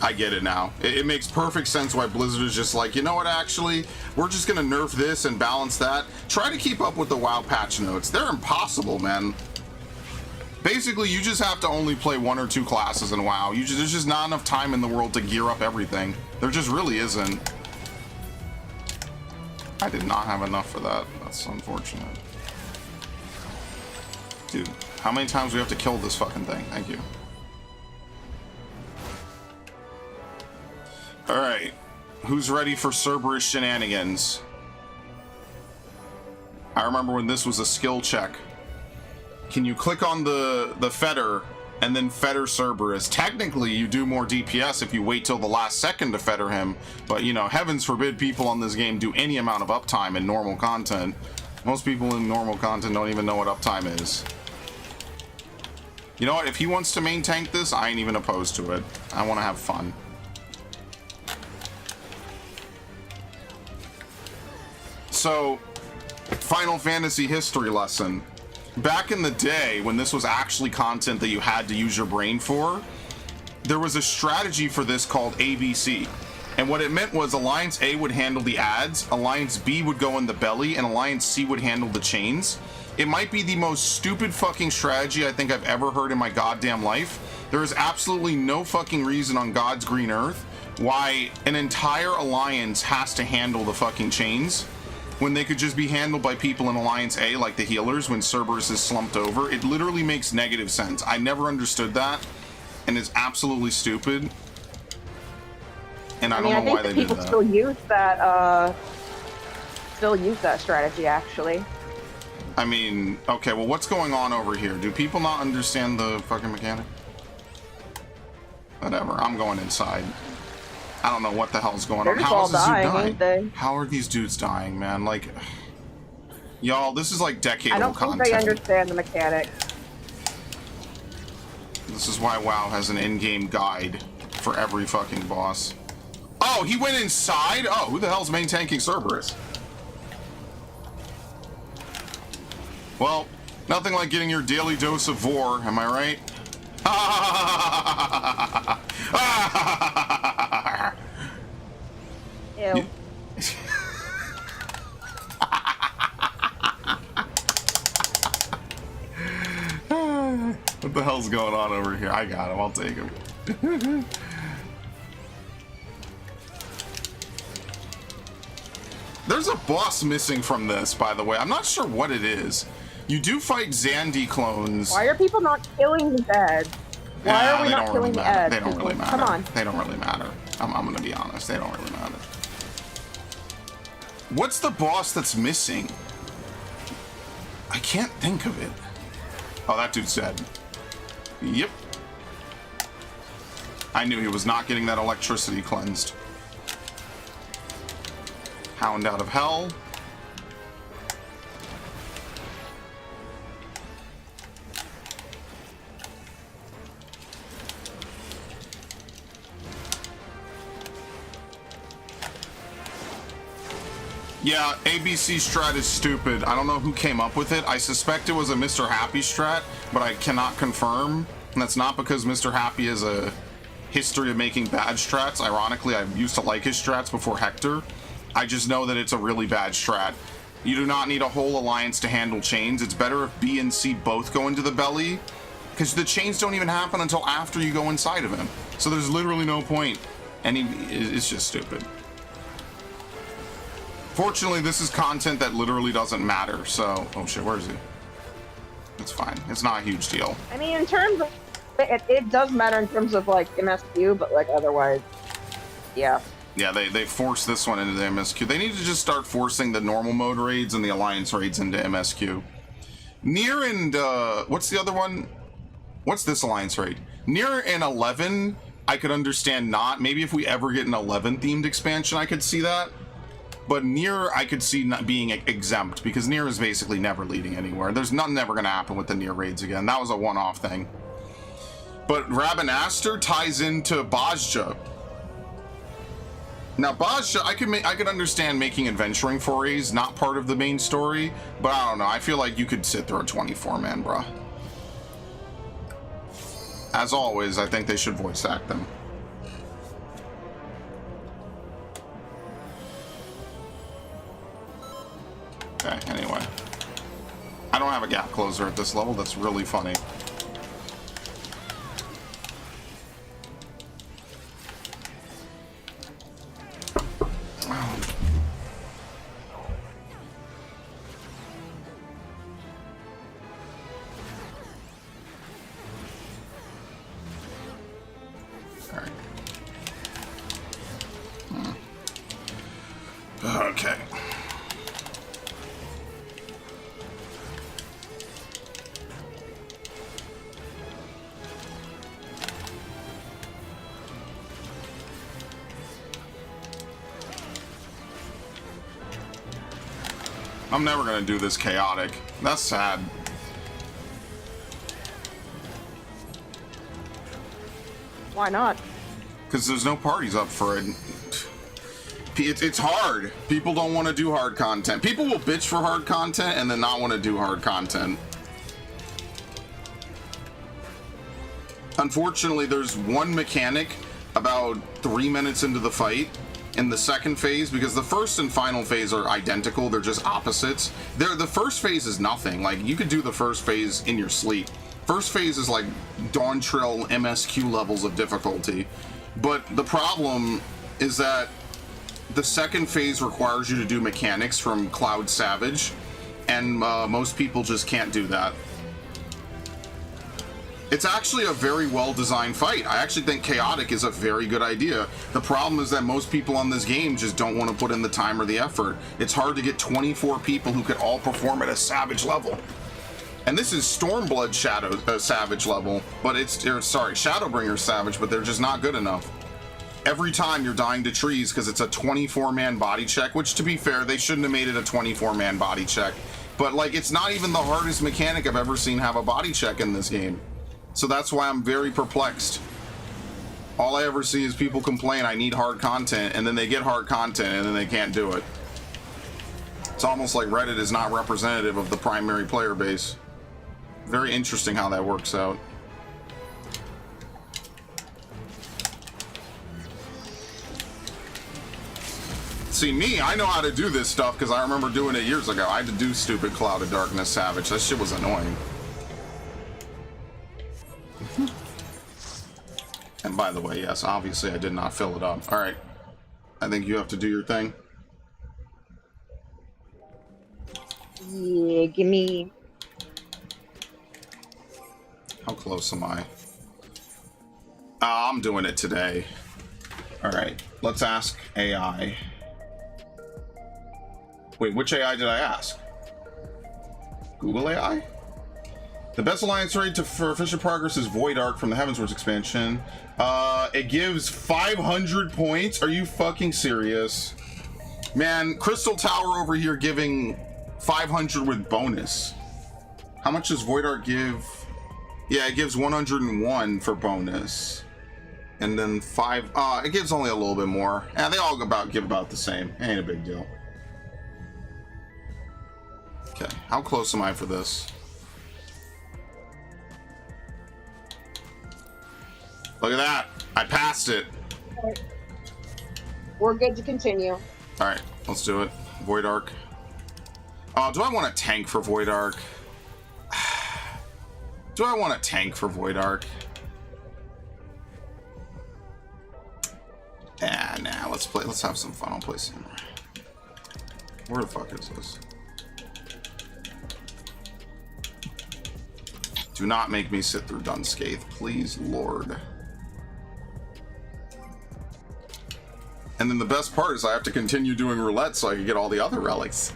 I get it now. It makes perfect sense why Blizzard is just like, you know what, actually, we're just gonna nerf this and balance that. Try to keep up with the WoW patch notes. They're impossible, man. Basically, you just have to only play 1 or 2 classes in WoW. There's just not enough time in the world to gear up everything. There just really isn't. I did not have enough for that. That's unfortunate. Dude, how many times do we have to kill this fucking thing? Thank you. Alright. Who's ready for Cerberus shenanigans? I remember when this was a skill check. Can you click on the fetter and then fetter Cerberus? Technically, you do more DPS if you wait till the last second to fetter him, but you know, heavens forbid people on this game do any amount of uptime in normal content. Most people in normal content don't even know what uptime is. You know what? If he wants to main tank this, I ain't even opposed to it. I want to have fun. So, Final Fantasy history lesson. Back in the day, when this was actually content that you had to use your brain for, there was a strategy for this called ABC. And what it meant was Alliance A would handle the ads, Alliance B would go in the belly, and Alliance C would handle the chains. It might be the most stupid fucking strategy I think I've ever heard in my goddamn life. There is absolutely no fucking reason on God's green earth why an entire alliance has to handle the fucking chains when they could just be handled by people in Alliance A, like the healers, when Cerberus is slumped over. It literally makes negative sense. I never understood that, and it's absolutely stupid. And I don't know why they did that. People still use that strategy, actually. I mean, okay, well, what's going on over here? Do people not understand the fucking mechanic? Whatever, I'm going inside. I don't know what the hell's going on. How is this dude dying? How are these dudes dying, man? Like, y'all, this is like decade-old content. I don't think they understand the mechanics. This is why WoW has an in-game guide for every fucking boss. Oh, he went inside? Oh, who the hell's main tanking Cerberus? Well, nothing like getting your daily dose of vor, am I right? Ew. What the hell's going on over here? I got him. I'll take him. There's a boss missing from this, by the way. I'm not sure what it is. You do fight Xandi clones. Why are people not killing the ads? Why are we not killing the ads? They don't really matter. Come on. They don't really matter. I'm gonna be honest. They don't really matter. What's the boss that's missing? I can't think of it. Oh, that dude's dead. Yep. I knew he was not getting that electricity cleansed. Hound out of hell. Yeah, ABC strat is stupid. I don't know who came up with it. I suspect it was a Mr. Happy strat, but I cannot confirm. And that's not because Mr. Happy has a history of making bad strats. Ironically, I used to like his strats before Hector. I just know that it's a really bad strat. You do not need a whole alliance to handle chains. It's better if B and C both go into the belly, because the chains don't even happen until after you go inside of him. So there's literally no point. And it's just stupid. Fortunately, this is content that literally doesn't matter, so... Oh shit, where is he? It's fine. It's not a huge deal. I mean, in terms of... It does matter in terms of, like, MSQ, but, like, otherwise... Yeah. Yeah, they forced this one into the MSQ. They need to just start forcing the normal mode raids and the alliance raids into MSQ. Nier and, what's the other one? What's this alliance raid? Nier and 11, I could understand not. Maybe if we ever get an 11-themed expansion, I could see that. But Nier, I could see not being exempt, because Nier is basically never leading anywhere. There's nothing ever going to happen with the Nier raids again. That was a one-off thing. But Rabanastre ties into Bajja. Now, Boz, I could understand making adventuring forays not part of the main story, but I don't know. I feel like you could sit through a 24-man, bruh. As always, I think they should voice act them. Okay, anyway. I don't have a gap closer at this level. That's really funny. Okay. I'm never gonna do this chaotic. That's sad. Why not? Because there's no parties up for it. It's hard. People don't want to do hard content. People will bitch for hard content and then not want to do hard content. Unfortunately, there's one mechanic about 3 minutes into the fight in the second phase, because the first and final phase are identical. They're just opposites. The first phase is nothing. Like, you could do the first phase in your sleep. First phase is like Dawntrail MSQ levels of difficulty. But the problem is that the second phase requires you to do mechanics from Cloud Savage, and most people just can't do that. It's actually a very well-designed fight. I actually think chaotic is a very good idea. The problem is that most people on this game just don't want to put in the time or the effort. It's hard to get 24 people who could all perform at a Savage level. And this is Stormblood Savage level, but Shadowbringer Savage, but they're just not good enough. Every time you're dying to trees because it's a 24-man body check, which, to be fair, they shouldn't have made it a 24-man body check. But, like, it's not even the hardest mechanic I've ever seen have a body check in this game. So that's why I'm very perplexed. All I ever see is people complain, I need hard content, and then they get hard content, and then they can't do it. It's almost like Reddit is not representative of the primary player base. Very interesting how that works out. See, me, I know how to do this stuff because I remember doing it years ago. I had to do stupid Cloud of Darkness Savage. That shit was annoying. And by the way, yes, obviously I did not fill it up. Alright. I think you have to do your thing. Yeah, give me... How close am I? I'm doing it today. Alright, let's ask AI. Wait, which AI did I ask? Google AI? The best alliance rate for efficient progress is Void Arc from the Heavensward expansion. It gives 500 points. Are you fucking serious? Man, Crystal Tower over here giving 500 with bonus. How much does Void Arc give? Yeah, it gives 101 for bonus. And then 5, it gives only a little bit more. And they all give about the same. Ain't a big deal. Okay, how close am I for this? Look at that. I passed it. We're good to continue. Alright, let's do it. Void Arc. Oh, do I want a tank for Void Arc? Do I want a tank for Void Arc? Nah, let's have some fun. I'll play some. Where the fuck is this? Do not make me sit through Dunscath, please, Lord. And then the best part is I have to continue doing roulette so I can get all the other relics.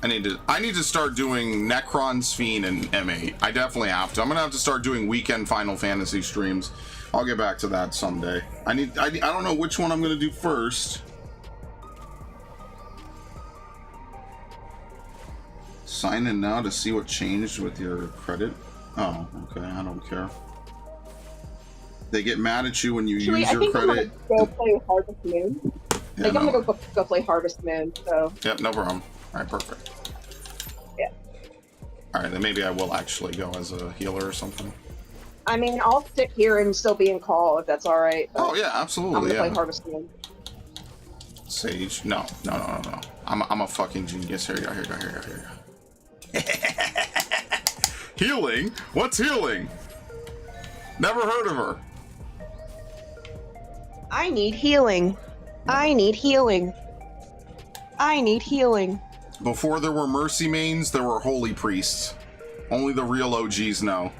I need to start doing Necron's Fiend and M8. I definitely have to. I'm gonna have to start doing weekend Final Fantasy streams. I'll get back to that someday. I don't know which one I'm gonna do first. Sign in now to see what changed with your credit. Oh, okay, I don't care. They get mad at you when you use your credit. I'm gonna go play Harvest Moon. Yeah, I'm gonna go play Harvest Moon, so... Yep, no problem. Alright, perfect. Yeah. Alright, then maybe I will actually go as a healer or something. I mean, I'll sit here and still be in call, if that's alright. Oh, yeah, absolutely, I'm gonna play Harvest Moon. Sage. No. I'm a fucking genius. Here you go. Healing? What's healing? Never heard of her. I need healing. I need healing. I need healing. Before there were mercy mains, there were holy priests. Only the real OGs know.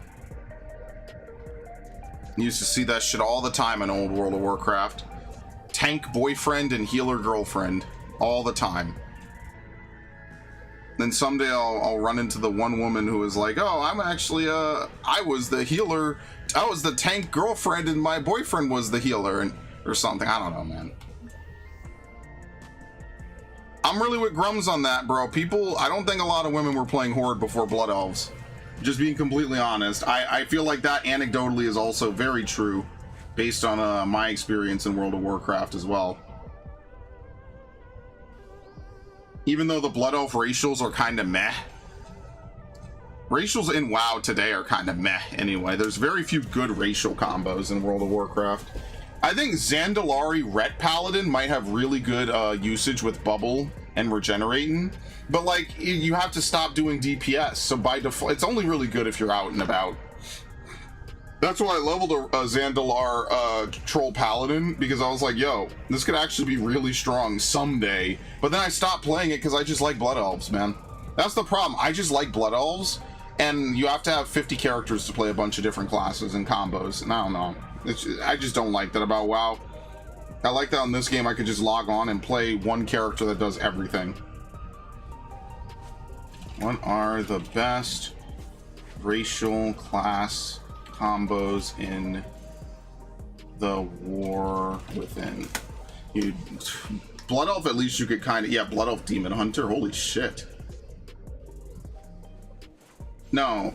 Used to see that shit all the time in old World of Warcraft. Tank boyfriend and healer girlfriend. All the time. Then someday I'll run into the one woman who is like, oh, I'm actually, I was the healer. I was the tank girlfriend and my boyfriend was the healer, or something. I don't know, man. I'm really with Grums on that, bro. I don't think a lot of women were playing Horde before Blood Elves. Just being completely honest. I feel like that anecdotally is also very true, based on my experience in World of Warcraft as well. Even though the Blood Elf racials are kind of meh. Racials in WoW today are kind of meh anyway. There's very few good racial combos in World of Warcraft. I think Zandalari Ret Paladin might have really good usage with Bubble and Regenerating. But like, you have to stop doing DPS. So by default, it's only really good if you're out and about. That's why I leveled a Zandalar Troll Paladin, because I was like, yo, this could actually be really strong someday. But then I stopped playing it because I just like Blood Elves, man. That's the problem. I just like Blood Elves, and you have to have 50 characters to play a bunch of different classes and combos, and I don't know. I just don't like that about WoW. I like that in this game I could just log on and play one character that does everything. What are the best racial class combos in the War Within? Blood Elf, at least you could kind of... Yeah, Blood Elf Demon Hunter. Holy shit. No.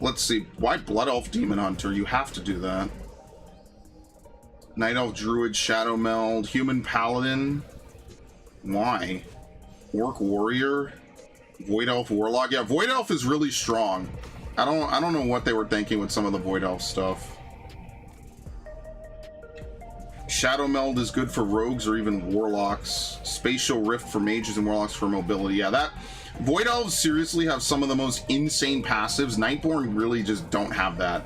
Let's see. Why Blood Elf Demon Hunter? You have to do that. Night Elf Druid Shadow Meld. Human Paladin. Why? Orc Warrior. Void Elf Warlock. Yeah, Void Elf is really strong. I don't know what they were thinking with some of the Void Elf stuff. Shadow Meld is good for rogues or even warlocks. Spatial Rift for mages and warlocks for mobility. Yeah, that Void Elves seriously have some of the most insane passives. Nightborn really just don't have that.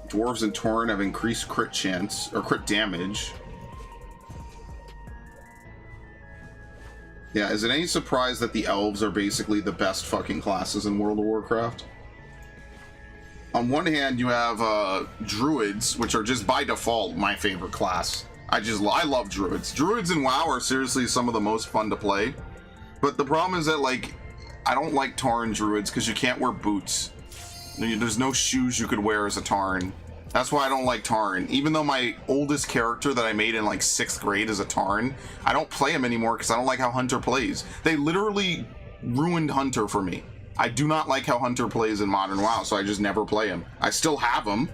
Dwarves and Tauren have increased crit chance or crit damage. Yeah, is it any surprise that the elves are basically the best fucking classes in World of Warcraft? On one hand, you have druids, which are just by default my favorite class. I love druids. Druids in WoW are seriously some of the most fun to play. But the problem is that, like, I don't like Tauren druids because you can't wear boots. There's no shoes you could wear as a Tauren. That's why I don't like Tauren. Even though my oldest character that I made in like 6th grade is a Tauren, I don't play him anymore because I don't like how Hunter plays. They literally ruined Hunter for me. I do not like how Hunter plays in Modern WoW, so I just never play him. I still have him.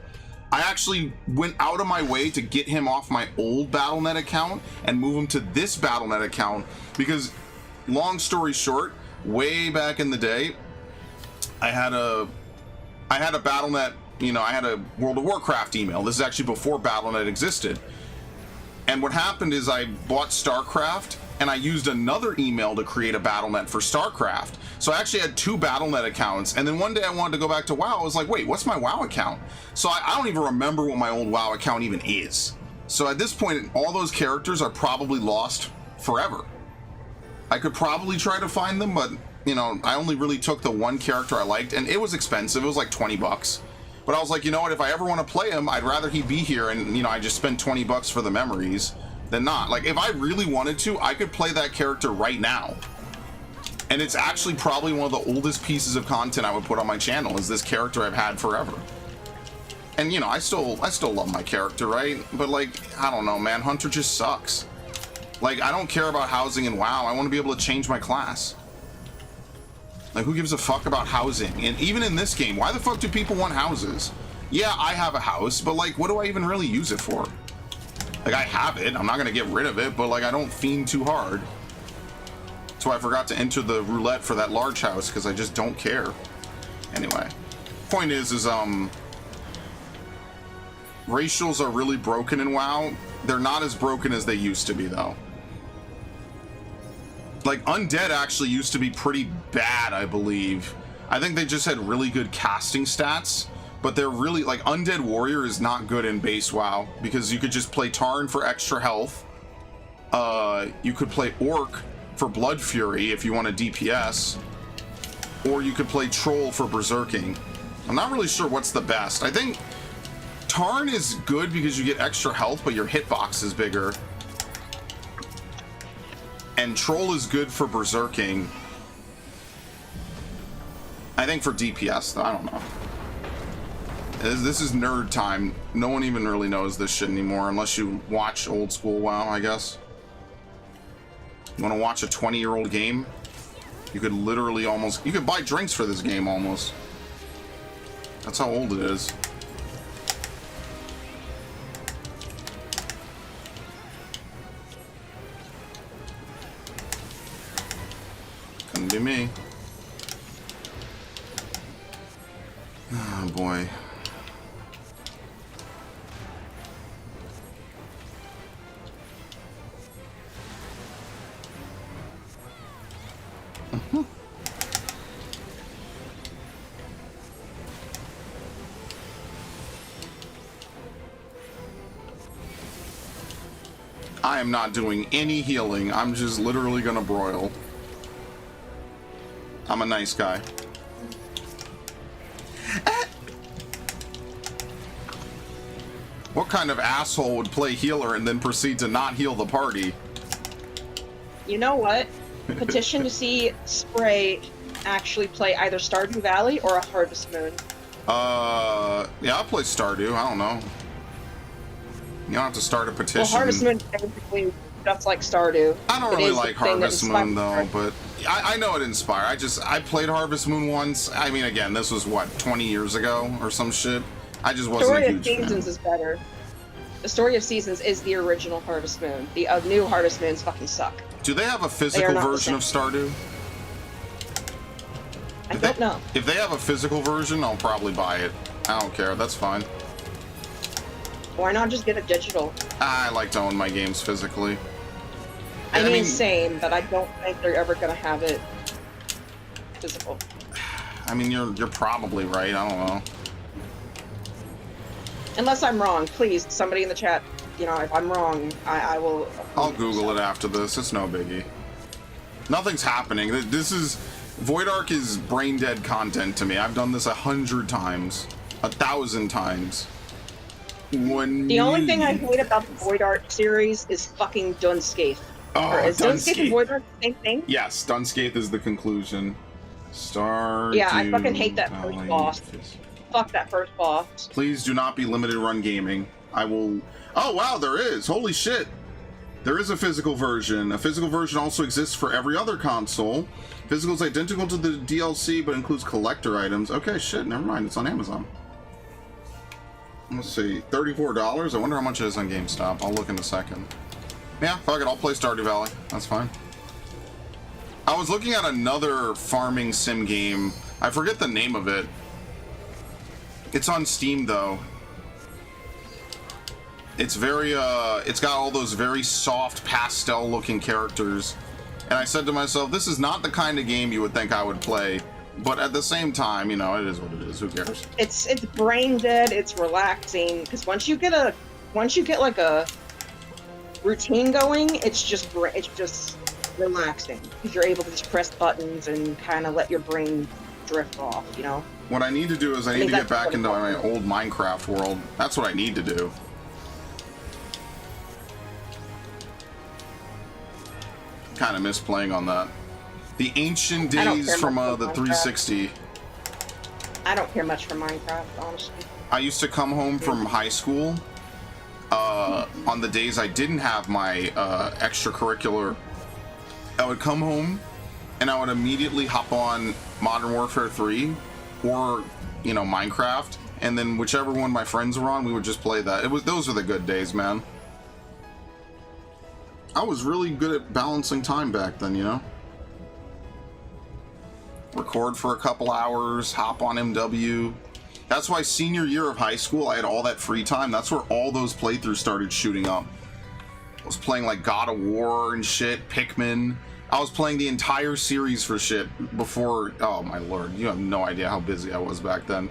I actually went out of my way to get him off my old Battle.net account and move him to this Battle.net account because, long story short, way back in the day, I had a Battle.net, you know, I had a World of Warcraft email. This is actually before Battle.net existed. And what happened is I bought StarCraft and I used another email to create a Battle.net for StarCraft. So I actually had 2 Battle.net accounts, and then one day I wanted to go back to WoW. I was like, wait, what's my WoW account? So I don't even remember what my old WoW account even is. So at this point, all those characters are probably lost forever. I could probably try to find them, but, you know, I only really took the one character I liked, and it was expensive. It was like 20 bucks. But I was like, you know what, if I ever want to play him, I'd rather he be here, and, you know, I just spend 20 bucks for the memories than not. Like, if I really wanted to, I could play that character right now. And it's actually probably one of the oldest pieces of content I would put on my channel, is this character I've had forever. And, you know, I still love my character, right? But, like, I don't know, man, Hunter just sucks. Like, I don't care about housing in WoW. I want to be able to change my class. Like, who gives a fuck about housing? And even in this game, why the fuck do people want houses? Yeah, I have a house, but like, what do I even really use it for? Like, I have it. I'm not going to get rid of it, but like, I don't fiend too hard. That's why I forgot to enter the roulette for that large house, because I just don't care. Anyway, point is racials are really broken in WoW. They're not as broken as they used to be, though. Like, undead actually used to be pretty bad, I believe. I think they just had really good casting stats, but they're really, like, undead warrior is not good in base WoW, because you could just play Tarn for extra health. You could play Orc for Blood Fury if you want a DPS, or you could play Troll for Berserking. I'm not really sure what's the best. I think Tarn is good because you get extra health, but your hitbox is bigger. And Troll is good for Berserking. I think for DPS, though, I don't know. This is nerd time. No one even really knows this shit anymore, unless you watch old school WoW, I guess. You want to watch a 20-year-old game? You could literally almost... You could buy drinks for this game, almost. That's how old it is. Couldn't be me. Oh, boy. I am not doing any healing. I'm just literally gonna broil. I'm a nice guy. What kind of asshole would play healer and then proceed to not heal the party? You know what? Petition to see Spray actually play either Stardew Valley or a Harvest Moon. Yeah, I'll play Stardew. I don't know. You don't have to start a petition. Well, Harvest Moon is basically just like Stardew. I don't really like Harvest Moon though, but I know it inspired. I played Harvest Moon once. I mean, again, this was what, 20 years ago or some shit. I just wasn't a huge fan. Story of Seasons is better. The Story of Seasons is the original Harvest Moon. The new Harvest Moons fucking suck. Do they have a physical version of Stardew? I don't know. If they have a physical version, I'll probably buy it. I don't care. That's fine. Why not just get a digital? I like to own my games physically. I mean, same, but I don't think they're ever gonna have it physical. I mean, you're probably right. I don't know. Unless I'm wrong, please, somebody in the chat. You know, if I'm wrong, I will. I'll Google it after this. It's no biggie. Nothing's happening. This is Void Ark is brain dead content to me. I've done this 100 times, 1,000 times. The only thing I hate about the Void Ark series is fucking Dunscape. Oh, is Dunscape and Void Ark the same thing? Yes, Dunscape is the conclusion. Stardew. Yeah, I fucking hate that first boss. Fuck that first boss. Please do not be limited run gaming. I will... Oh, wow, there is. Holy shit. There is a physical version. A physical version also exists for every other console. Physical is identical to the DLC, but includes collector items. Okay, shit, never mind. It's on Amazon. Let's see. $34? I wonder how much it is on GameStop. I'll look in a second. Yeah, fuck it. I'll play Stardew Valley. That's fine. I was looking at another farming sim game. I forget the name of it. It's on Steam, though. It's very, it's got all those very soft, pastel-looking characters. And I said to myself, this is not the kind of game you would think I would play. But at the same time, you know, it is what it is. Who cares? It's brain dead. It's relaxing. Because once you get like a routine going, it's just relaxing. Because you're able to just press buttons and kind of let your brain drift off, you know? What I need to do is I need to get back into my old Minecraft world. That's what I need to do. Kind of miss playing on that. The ancient days from the 360. I don't care much for Minecraft, honestly. I used to come home from high school on the days I didn't have my extracurricular, I would come home and I would immediately hop on Modern Warfare 3 or, you know, Minecraft, and then whichever one my friends were on, we would just play that. Those were the good days, man. I was really good at balancing time back then, you know? Record for a couple hours, hop on MW. That's why senior year of high school, I had all that free time. That's where all those playthroughs started shooting up. I was playing like God of War and shit, Pikmin. I was playing the entire series for shit before. Oh my lord, you have no idea how busy I was back then.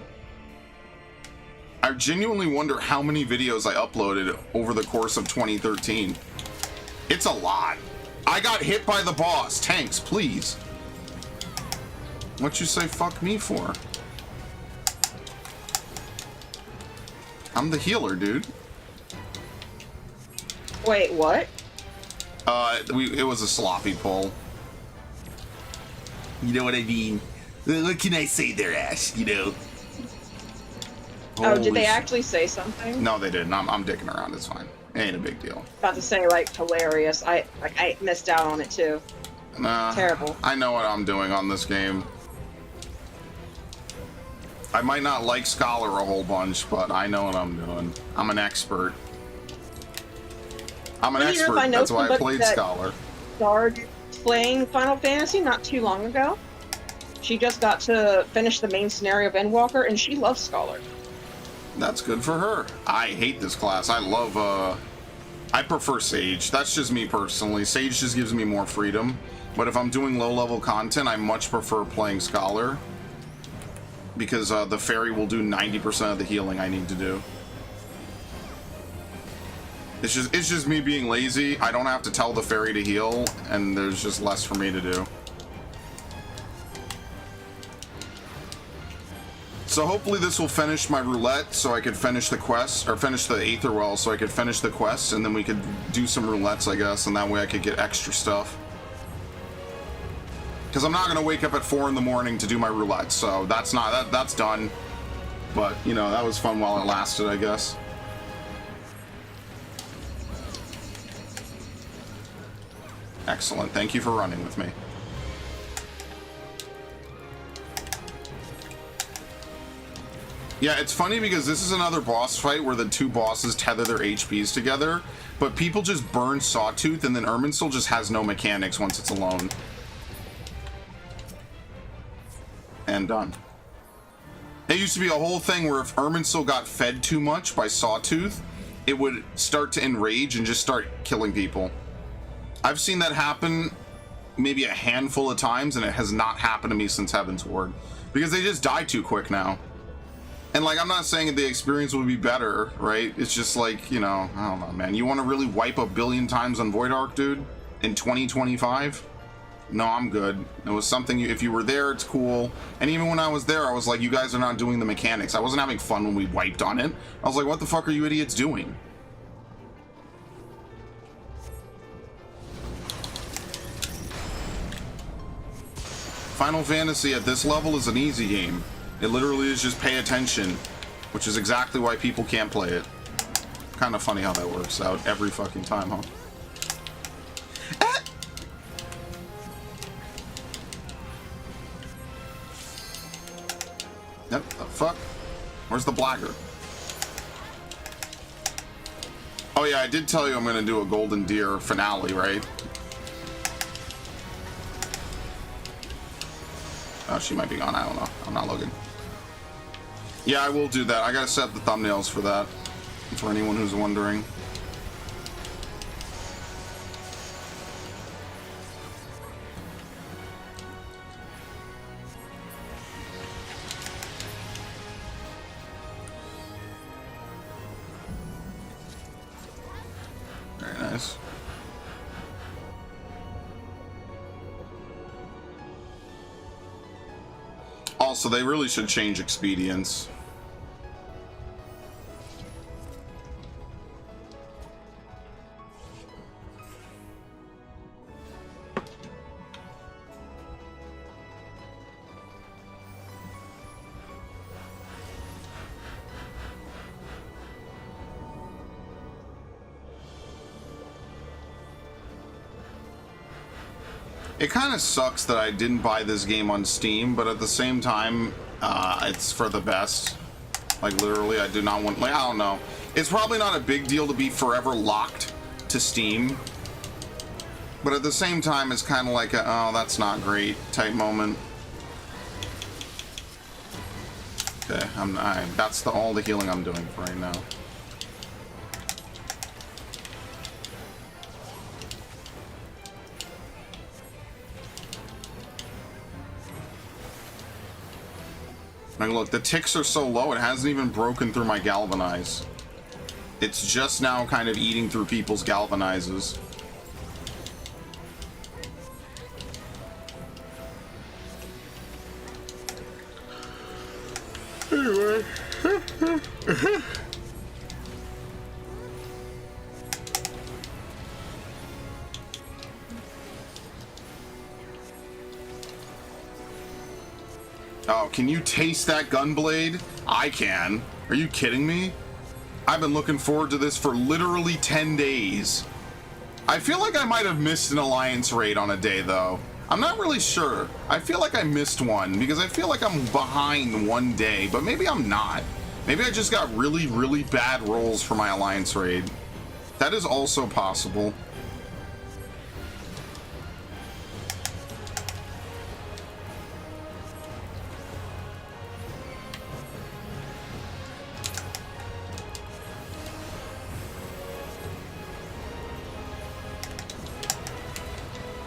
I genuinely wonder how many videos I uploaded over the course of 2013. It's a lot. I got hit by the boss. Tanks, please. What'd you say fuck me for? I'm the healer, dude. Wait, what? It was a sloppy pull. You know what I mean? What can I say there, Ash? You know? Oh, did they actually say something? No, they didn't. I'm dicking around. It's fine. It ain't a big deal. About to say, like, hilarious. I missed out on it, too. Nah. Terrible. I know what I'm doing on this game. I might not like Scholar a whole bunch, but I know what I'm doing. I'm an expert. I'm an expert. That's why I played Scholar. Started playing Final Fantasy not too long ago. She just got to finish the main scenario of Endwalker, and she loves Scholar. That's good for her. I hate this class. I love, I prefer Sage. That's just me personally. Sage just gives me more freedom. But if I'm doing low-level content, I much prefer playing Scholar. Because the fairy will do 90% of the healing I need to do. It's just me being lazy. I don't have to tell the fairy to heal, and there's just less for me to do. So hopefully this will finish my roulette, so I could finish the quest, or finish the Aether Well, so I could finish the quest, and then we could do some roulettes, I guess, and that way I could get extra stuff. Because I'm not going to wake up at 4 in the morning to do my roulette, so that's done. But, you know, that was fun while it lasted, I guess. Excellent. Thank you for running with me. Yeah, it's funny because this is another boss fight where the two bosses tether their HPs together, but people just burn Sawtooth, and then Irminsul just has no mechanics once it's alone. And done. It used to be a whole thing where if Irminsul got fed too much by Sawtooth, it would start to enrage and just start killing people. I've seen that happen maybe a handful of times, and it has not happened to me since Heaven's Ward. Because they just die too quick now. And, like, I'm not saying the experience would be better, right? It's just like, you know, I don't know, man. You want to really wipe a billion times on Void Ark, dude? In 2025? No, I'm good. It was something, if you were there, it's cool. And even when I was there, I was like, you guys are not doing the mechanics. I wasn't having fun when we wiped on it. I was like, what the fuck are you idiots doing? Final Fantasy at this level is an easy game. It literally is just pay attention, which is exactly why people can't play it. Kind of funny how that works out every fucking time, huh? Yep, the fuck? Where's the blacker? Oh yeah, I did tell you I'm gonna do a Golden Deer finale, right? Oh, she might be gone, I don't know. I'm not looking. Yeah, I will do that. I gotta set the thumbnails for that. For anyone who's wondering. Very nice. Also, they really should change expedience. It kind of sucks that I didn't buy this game on Steam, but at the same time, it's for the best. Like, literally, I do not want... Like, I don't know. It's probably not a big deal to be forever locked to Steam. But at the same time, it's kind of like a, oh, that's not great type moment. Okay, that's all the healing I'm doing for right now. Like, look, the ticks are so low, it hasn't even broken through my galvanize. It's just now kind of eating through people's galvanizes. Anyway. Oh, can you taste that gunblade? I can. Are you kidding me? I've been looking forward to this for literally 10 days. I feel like I might have missed an alliance raid on a day, though. I'm not really sure. I feel like I missed one, because I feel like I'm behind one day, but maybe I'm not. Maybe I just got really, really bad rolls for my alliance raid. That is also possible.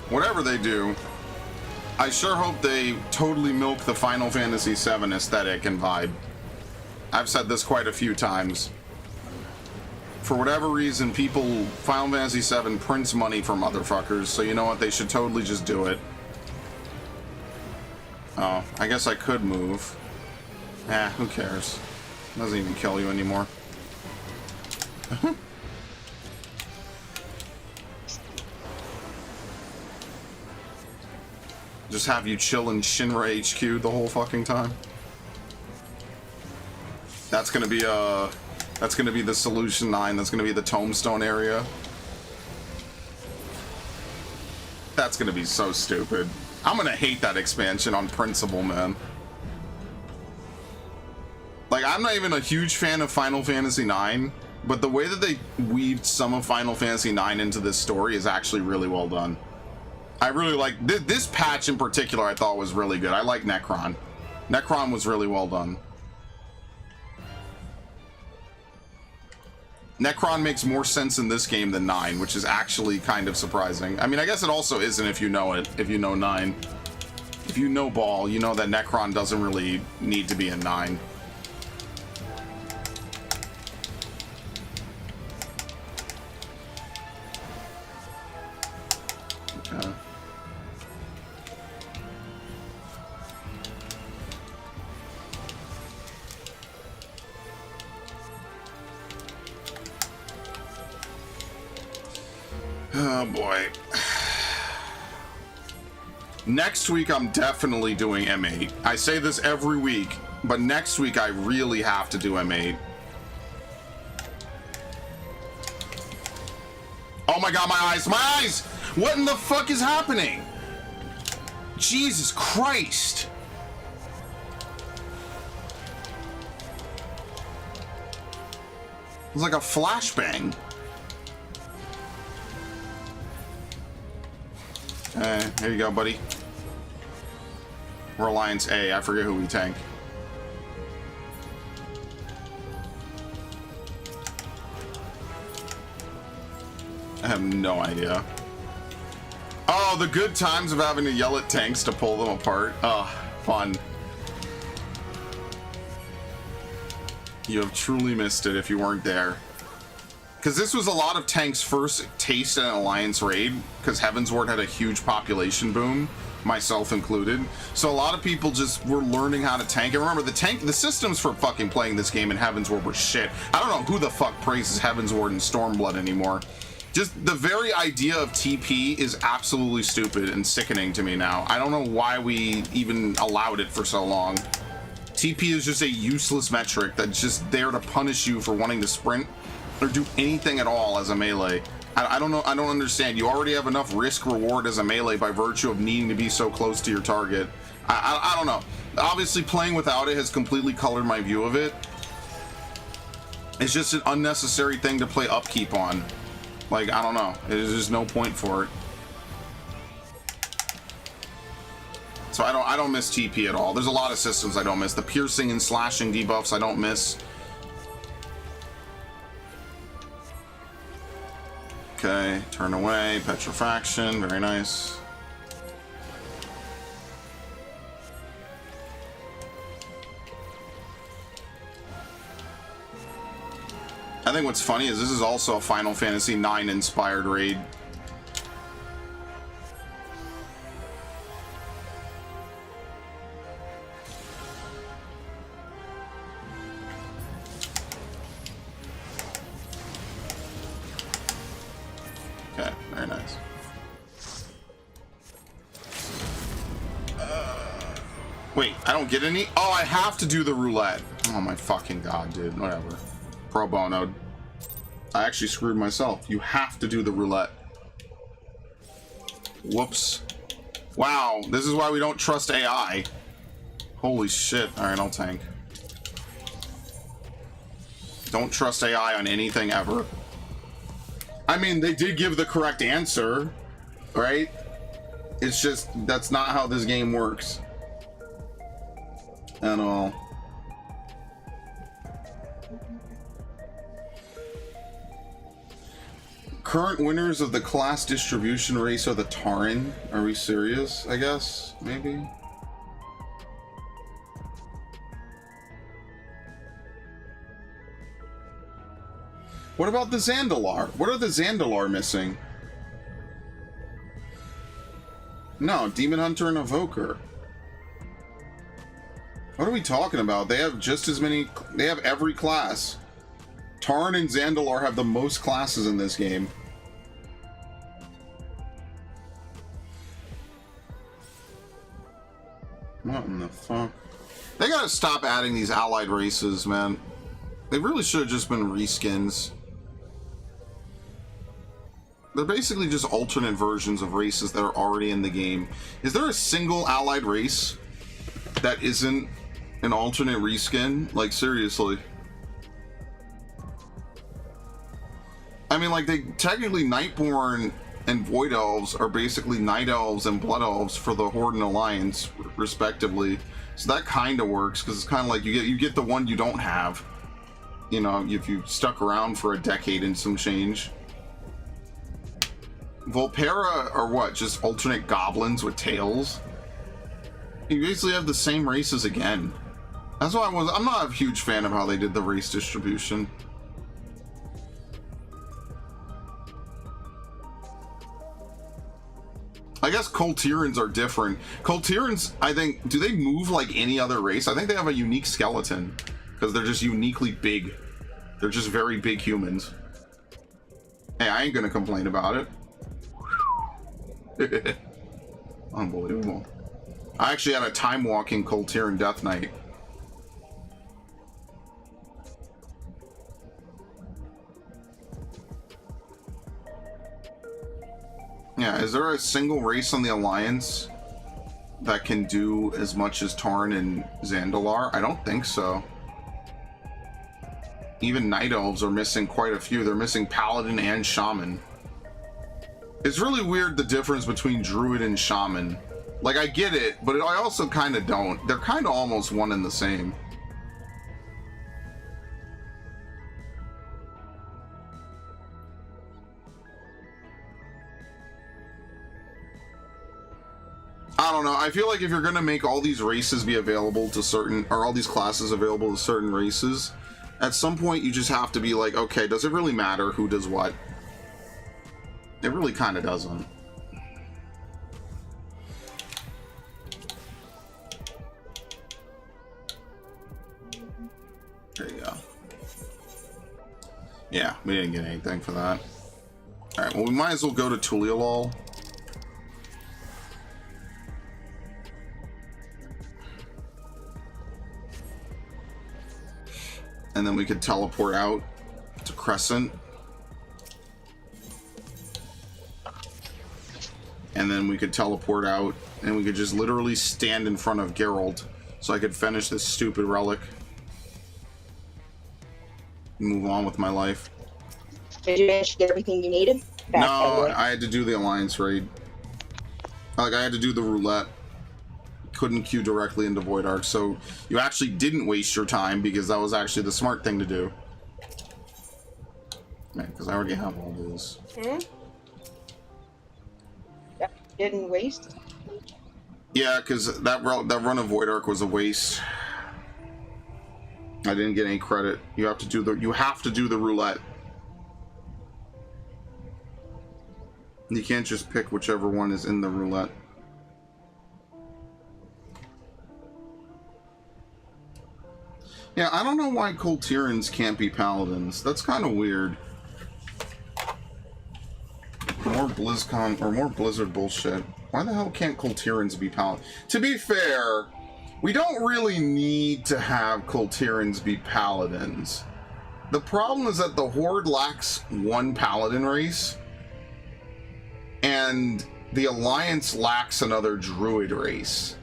Whatever they do, I sure hope they totally milk the Final Fantasy VII aesthetic and vibe. I've said this quite a few times. For whatever reason, Final Fantasy VII prints money for motherfuckers, so you know what, they should totally just do it. Oh, I guess I could move. Who cares? Doesn't even kill you anymore. Just have you chill in Shinra HQ the whole fucking time. That's gonna be the Solution 9. That's gonna be the Tombstone area. That's gonna be so stupid. I'm gonna hate that expansion on principle, man. Like, I'm not even a huge fan of Final Fantasy IX, but the way that they weaved some of Final Fantasy IX into this story is actually really well done. I really like this patch in particular. I thought was really good. I like Necron. Necron was really well done. Necron makes more sense in this game than 9, which is actually kind of surprising. I mean, I guess it also isn't if you know it. If you know 9, if you know Ball, you know that Necron doesn't really need to be in 9. Okay. Oh boy. Next week I'm definitely doing M8. I say this every week, but next week I really have to do M8. Oh my god, my eyes, my eyes! What in the fuck is happening? Jesus Christ! It's like a flashbang. Here you go, buddy. We're Alliance A. I forget who we tank. I have no idea. Oh, the good times of having to yell at tanks to pull them apart. Oh, fun. You have truly missed it if you weren't there. Because this was a lot of tanks' first taste in an Alliance raid, because Heavensward had a huge population boom, myself included. So a lot of people just were learning how to tank. And remember, the systems for fucking playing this game in Heavensward were shit. I don't know who the fuck praises Heavensward and Stormblood anymore. Just the very idea of TP is absolutely stupid and sickening to me now. I don't know why we even allowed it for so long. TP is just a useless metric that's just there to punish you for wanting to sprint or do anything at all as a melee. I don't know. I don't understand. You already have enough risk reward as a melee by virtue of needing to be so close to your target. I don't know. Obviously, playing without it has completely colored my view of it. It's just an unnecessary thing to play upkeep on. Like, I don't know. There's just no point for it. So I don't miss TP at all. There's a lot of systems I don't miss. The piercing and slashing debuffs I don't miss. Okay, turn away, petrifaction, very nice. I think what's funny is this is also a Final Fantasy IX inspired raid. Okay, very nice. Wait, I don't get any? Oh, I have to do the roulette. Oh my fucking god, dude. Whatever. Pro bono. I actually screwed myself. You have to do the roulette. Whoops. Wow, this is why we don't trust AI. Holy shit. Alright, I'll tank. Don't trust AI on anything ever. I mean, they did give the correct answer, right? It's just, that's not how this game works. At all. Current winners of the class distribution race are the Tauren. Are we serious? I guess, maybe. What about the Zandalar? What are the Zandalar missing? No, Demon Hunter and Evoker. What are we talking about? They have just as many... They have every class. Tauren and Zandalar have the most classes in this game. What in the fuck? They gotta stop adding these allied races, man. They really should have just been reskins. They're basically just alternate versions of races that are already in the game. Is there a single allied race that isn't an alternate reskin? Like, seriously. I mean, like, they technically Nightborn and Void Elves are basically Night Elves and Blood Elves for the Horde and Alliance, respectively. So that kind of works, because it's kind of like you get the one you don't have. You know, if you stuck around for a decade and some change. Volpera are what? Just alternate goblins with tails? You basically have the same races again. That's why I'm not a huge fan of how they did the race distribution. I guess Koltirans are different. Koltirans, I think, do they move like any other race? I think they have a unique skeleton because they're just uniquely big. They're just very big humans. Hey, I ain't gonna complain about it. Unbelievable. I actually had a time walking Koltiran Death Knight. Yeah, is there a single race on the Alliance that can do as much as Tauren and Zandalar? I don't think so. Even Night Elves are missing quite a few. They're missing Paladin and Shaman. It's really weird the difference between Druid and Shaman. Like, I get it, but I also kind of don't. They're kind of almost one and the same. I don't know. I feel like if you're going to make all these races be available to certain, or all these classes available to certain races, at some point you just have to be like, okay, does it really matter who does what? It really kind of doesn't. There you go. Yeah, we didn't get anything for that. Alright, well, we might as well go to Tulialol. And then we could teleport out to Crescent. and then we could teleport out, and we could just literally stand in front of Geralt, so I could finish this stupid relic. Move on with my life. Did you manage to get everything you needed? No, I had to do the Alliance raid. Like, I had to do the roulette. Couldn't queue directly into Void Ark, so you actually didn't waste your time, because that was actually the smart thing to do. Man, because I already have all these. Yep, didn't waste. Yeah, because that run of Void Ark was a waste. I didn't get any credit. You have to do the roulette. You can't just pick whichever one is in the roulette. Yeah, I don't know why Coltirans can't be paladins. That's kind of weird. More BlizzCon or more Blizzard bullshit. Why the hell can't Coltirans be paladins? To be fair, we don't really need to have Coltirans be paladins. The problem is that the Horde lacks one paladin race, and the Alliance lacks another druid race.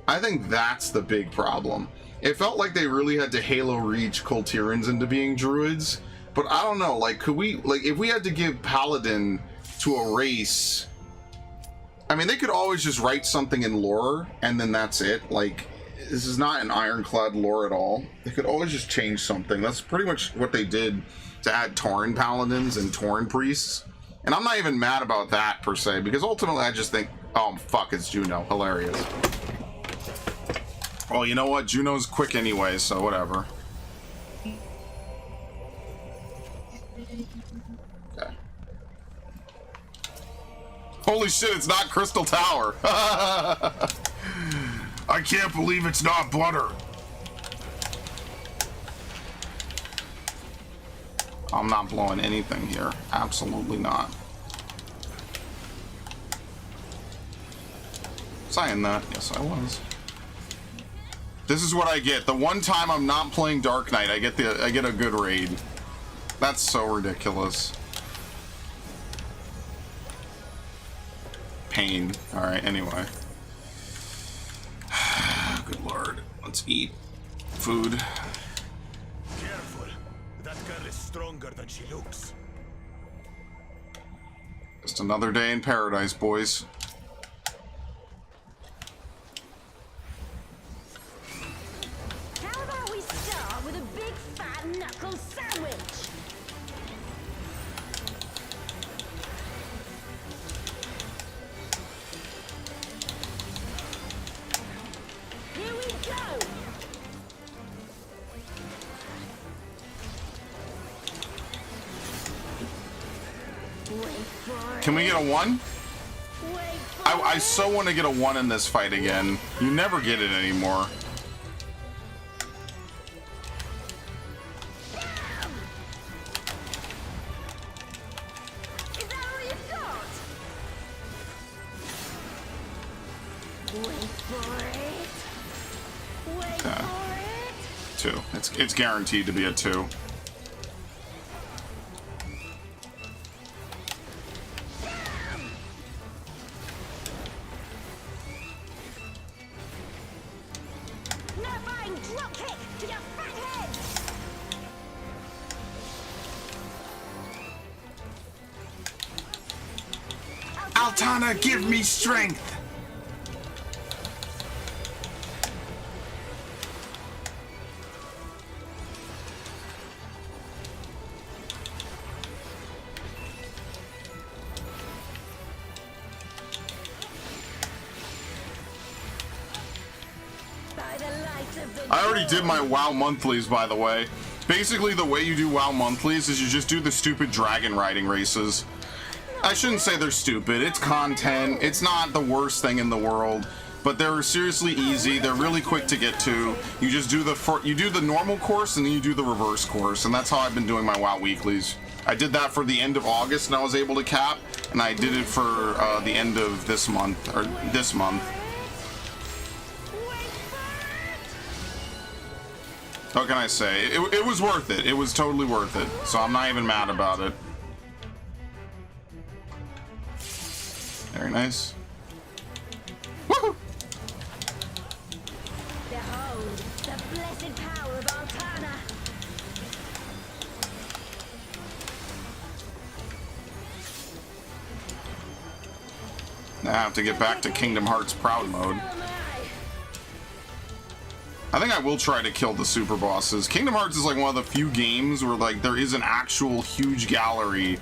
I think that's the big problem. It felt like they really had to Halo Reach Coltirans into being druids, but I don't know, like, could we, like, if we had to give paladin to a race, I mean, they could always just write something in lore, and then that's it. Like, this is not an ironclad lore at all. They could always just change something. That's pretty much what they did to add Tauren paladins and Tauren priests. And I'm not even mad about that, per se, because ultimately I just think, oh, fuck, it's Juno. Hilarious. Well, you know what? Juno's quick anyway, so whatever. Okay. Holy shit, it's not Crystal Tower. I can't believe it's not butter. I'm not blowing anything here. Absolutely not. Saying that, yes I was. This is what I get. The one time I'm not playing Dark Knight, I get a good raid. That's so ridiculous. Pain. Alright, anyway. Good lord. Let's eat. Food. Careful. That girl is stronger than she looks. Just another day in paradise, boys. How about we start with a big fat knuckle sandwich? Here we go! Wait for it. Can we get a 1? Wait for I so want to get a 1 in this fight again. You never get it anymore. Is that all you've got? Wait for it. Wait for it. 2. It's guaranteed to be a 2. Nerfine drop kick to your fat head. Altana, give me strength! By the light of the I already did my WoW monthlies, by the way. Basically, the way you do WoW monthlies is you just do the stupid dragon riding races. I shouldn't say they're stupid. It's content. It's not the worst thing in the world, but they're seriously easy. They're really quick to get to. You just do the normal course and then you do the reverse course, and that's how I've been doing my WoW weeklies. I did that for the end of August, and I was able to cap, and I did it for the end of this month, or this month. What can I say? It was worth it. It was totally worth it. So I'm not even mad about it. Very nice. Woohoo! Behold, the blessed power of Altana. Now I have to get back to Kingdom Hearts Proud mode. I think I will try to kill the super bosses. Kingdom Hearts is like one of the few games where like there is an actual huge gallery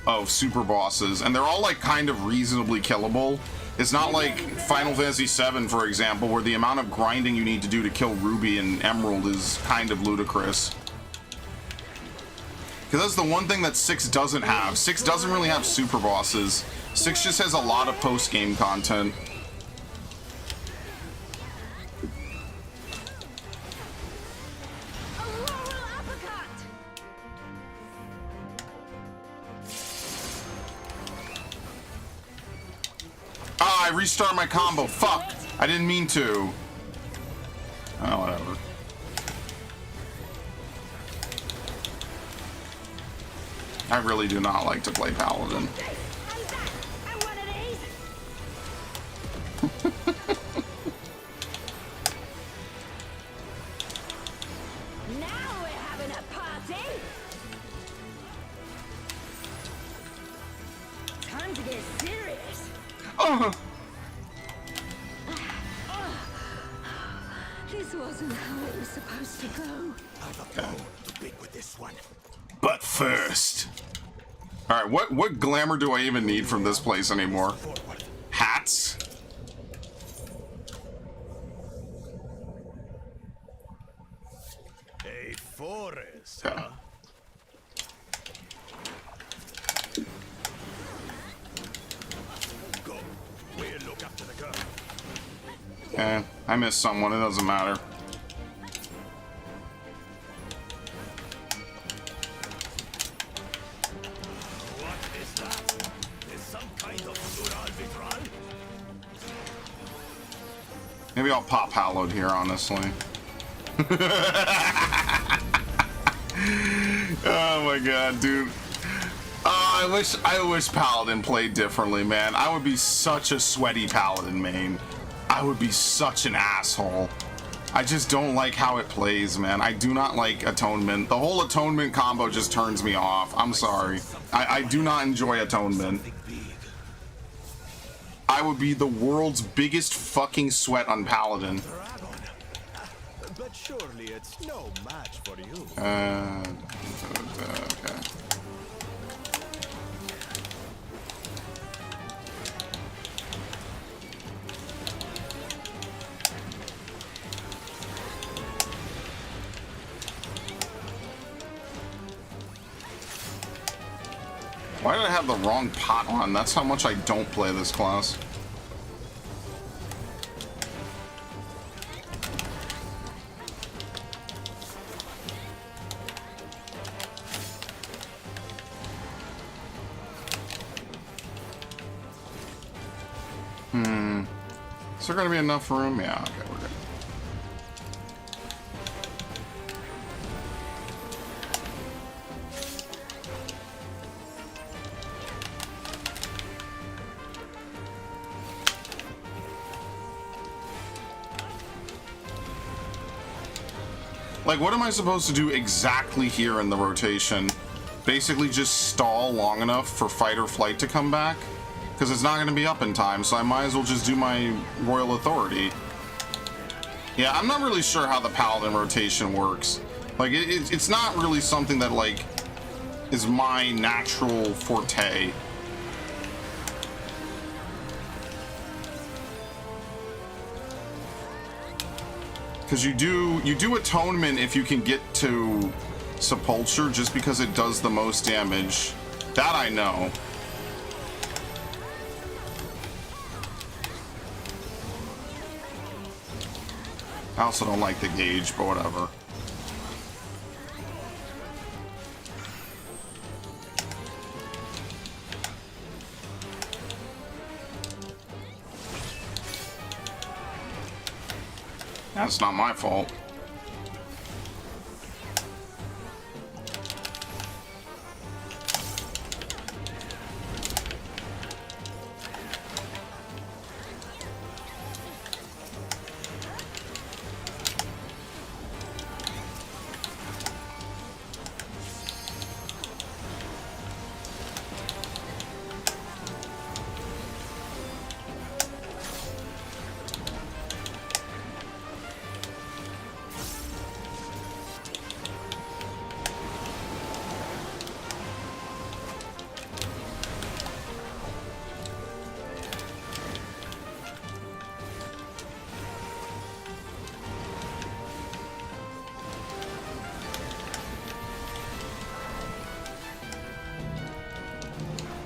of super bosses, and they're all like kind of reasonably killable. It's not like Final Fantasy VII, for example, where the amount of grinding you need to do to kill Ruby and Emerald is kind of ludicrous. Because that's the one thing that 6 doesn't have. 6 doesn't really have super bosses. 6 just has a lot of post-game content. Ah, I restarted my combo. Fuck! I didn't mean to. Oh, whatever. I really do not like to play Paladin. Now we're having a party. Time to get serious. This wasn't how it was supposed to go. I've a bone to pick with this one. But first... Alright, what glamour do I even need from this place anymore? Hats? A forest, Yeah. huh? Go. We'll look after the girl. Eh, I missed someone, it doesn't matter. What is that? Is some kind of Ural Vitral? Maybe I'll pop Hallowed here, honestly. Oh my god, dude. Oh, I wish Paladin played differently, man. I would be such a sweaty Paladin main. I would be such an asshole. I just don't like how it plays, man. I do not like Atonement. The whole Atonement combo just turns me off. I'm sorry. I do not enjoy Atonement. I would be the world's biggest fucking sweat on Paladin. Dragon. But surely it's no match for you. Okay. Why did I have the wrong pot on? That's how much I don't play this class. Is there gonna be enough room? Yeah, okay, we're good. Like, what am I supposed to do exactly here in the rotation? Basically just stall long enough for fight or flight to come back? Because it's not going to be up in time, so I might as well just do my Royal Authority. Yeah, I'm not really sure how the Paladin rotation works. Like, it's not really something that, like, is my natural forte. Because you do Atonement if you can get to Sepulture, just because it does the most damage. That I know. I also don't like the gauge, but whatever. That's not my fault.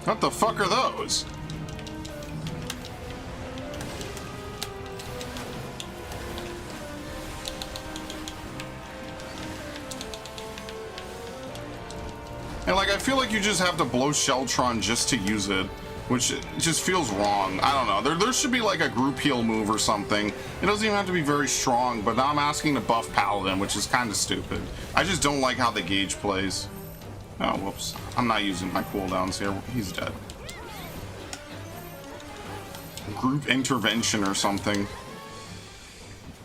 What the fuck are those? And like, I feel like you just have to blow Sheltron just to use it, which just feels wrong. I don't know. There should be like a group heal move or something. It doesn't even have to be very strong, but now I'm asking to buff Paladin, which is kind of stupid. I just don't like how the gauge plays. Oh, whoops. I'm not using my cooldowns here. He's dead. Group intervention or something.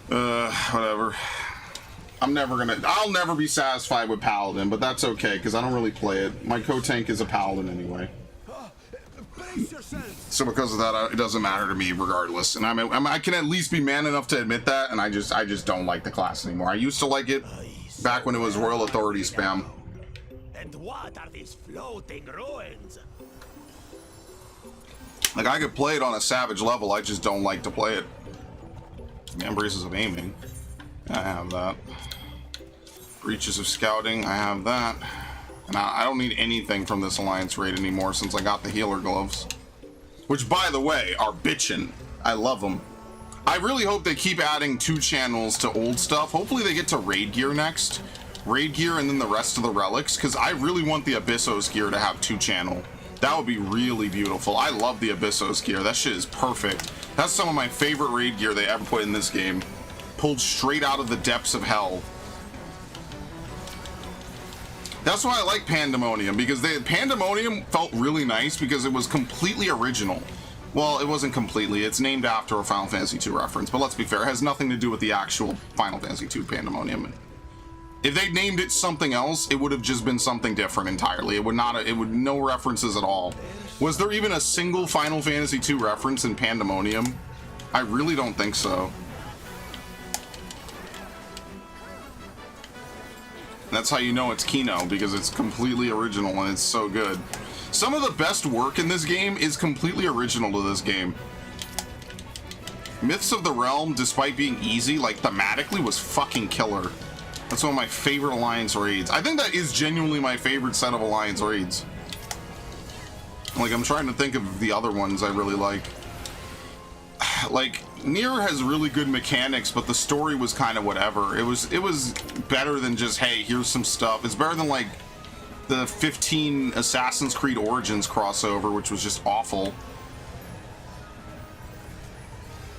Whatever. I'll never be satisfied with Paladin, but that's okay, because I don't really play it. My co-tank is a Paladin anyway. So because of that, it doesn't matter to me regardless. And I can at least be man enough to admit that, and I just don't like the class anymore. I used to like it back when it was Royal Authority spam. And what are these floating ruins? Like, I could play it on a savage level, I just don't like to play it. Embraces of Aiming. I have that. Breaches of Scouting, I have that. And I don't need anything from this Alliance raid anymore since I got the healer gloves. Which, by the way, are bitchin'. I love them. I really hope they keep adding 2 channels to old stuff. Hopefully they get to raid gear next. Raid gear and then the rest of the relics, because I really want the Abyssos gear to have 2 channel. That would be really beautiful. I love the Abyssos gear. That shit is perfect. That's some of my favorite raid gear they ever put in this game. Pulled straight out of the depths of hell. That's why I like Pandemonium, because Pandemonium felt really nice because it was completely original. Well, it wasn't completely. It's named after a Final Fantasy II reference, but let's be fair, it has nothing to do with the actual Final Fantasy II Pandemonium. If they named it something else, it would have just been something different entirely. It would no references at all. Was there even a single Final Fantasy II reference in Pandemonium? I really don't think so. That's how you know it's Kino, because it's completely original and it's so good. Some of the best work in this game is completely original to this game. Myths of the Realm, despite being easy, like thematically, was fucking killer. That's one of my favorite Alliance raids. I think that is genuinely my favorite set of Alliance raids. Like, I'm trying to think of the other ones I really like. Like, Nier has really good mechanics, but the story was kind of whatever. It was better than just, hey, here's some stuff. It's better than, like, the 15 Assassin's Creed Origins crossover, which was just awful.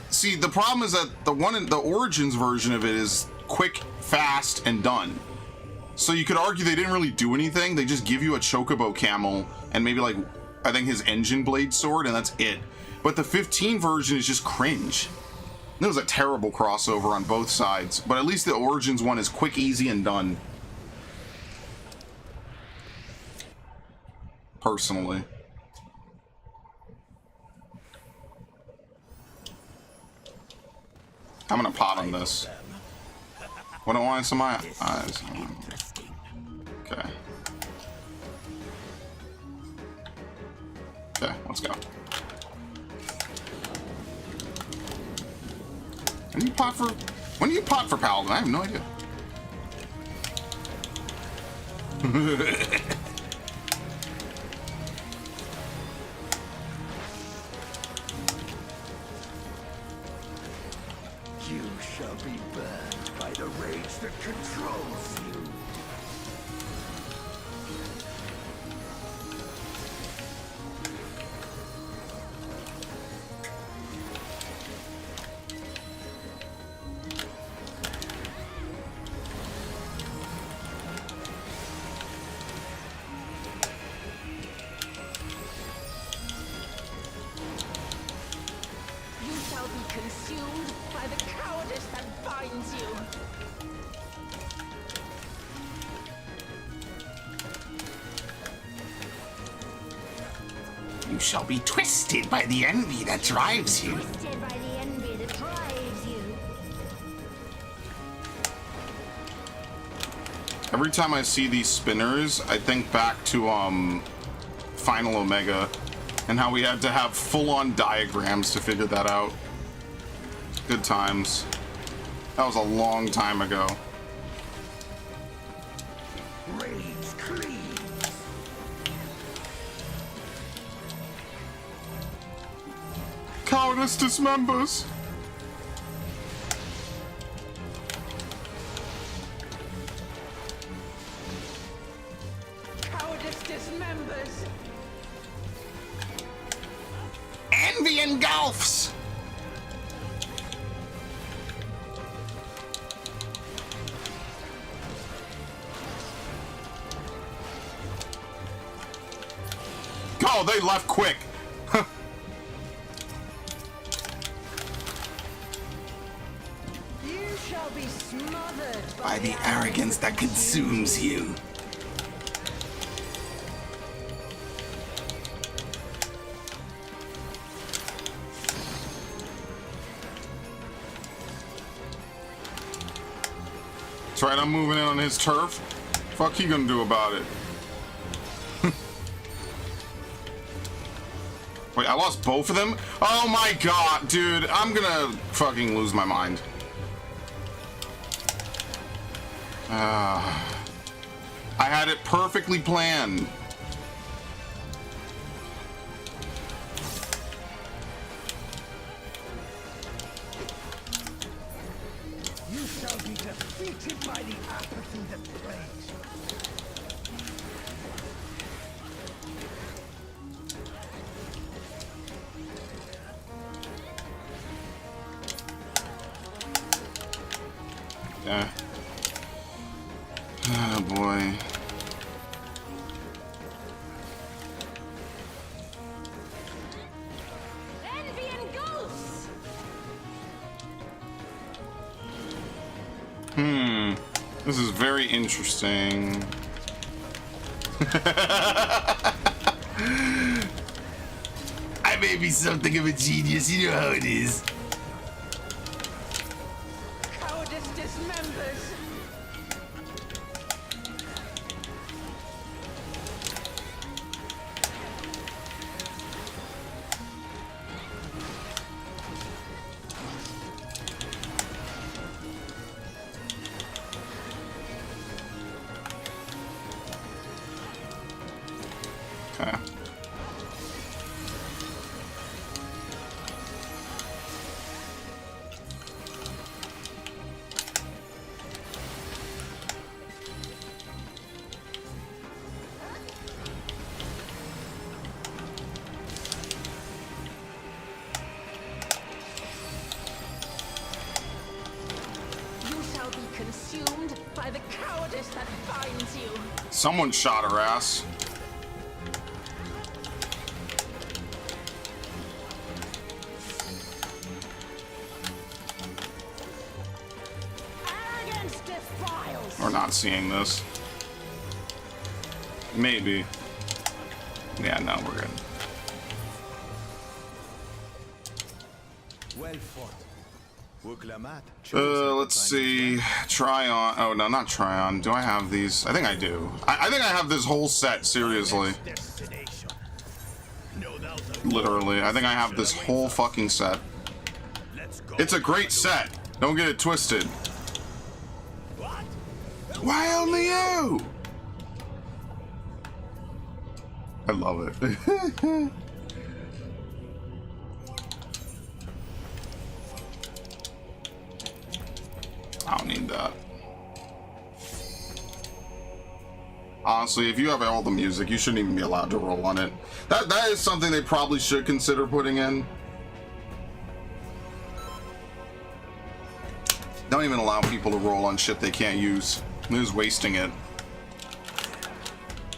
See, the problem is that the Origins version of it is quick, fast, and done. So you could argue they didn't really do anything. They just give you a Chocobo camel and maybe, like, I think his engine blade sword, and that's it. But the 15 version is just cringe. It was a terrible crossover on both sides, but at least the Origins one is quick, easy, and done. Personally. I'm gonna pot on this. What I want some of my eyes. Okay. Okay, let's go. When do you pot for Paladin? I have no idea. You shall be burned by the rage that controls you. Consumed by the cowardice that binds you. You shall be twisted by the envy that drives you. Twisted by the envy that drives you. Every time I see these spinners, I think back to Final Omega and how we had to have full-on diagrams to figure that out. Good times. That was a long time ago. Rage cleaves. Cowardice dismembers. Cowardice dismembers. Envy engulfs. Oh, they left quick. You shall be smothered By the arrogance that consumes you. That's right, I'm moving in on his turf. Fuck he gonna do about it? Wait, I lost both of them? Oh my god, dude. I'm gonna fucking lose my mind. I had it perfectly planned. You shall be defeated by the apathy that plagues you. Yeah. Oh boy. Envy engulfs. This is very interesting. I may be something of a genius, you know how it is. Cowardice dismembers. Okay. You shall be consumed by the cowardice that binds you. Someone shot her ass. Arrogance defiles. We're not seeing this. Maybe. Yeah, no, we're good. Well fought. Uklamat. Let's see. Try on. Oh, no, not try on. Do I have these? I think I do. I think I have this whole set, seriously. Destination. No doubt. Literally. I think I have this whole fucking set. Let's go. It's a great set. Don't get it twisted. What? Why only you? I love it. I don't need that. Honestly, if you have all the music, you shouldn't even be allowed to roll on it. That is something they probably should consider putting in. Don't even allow people to roll on shit they can't use. They're just wasting it.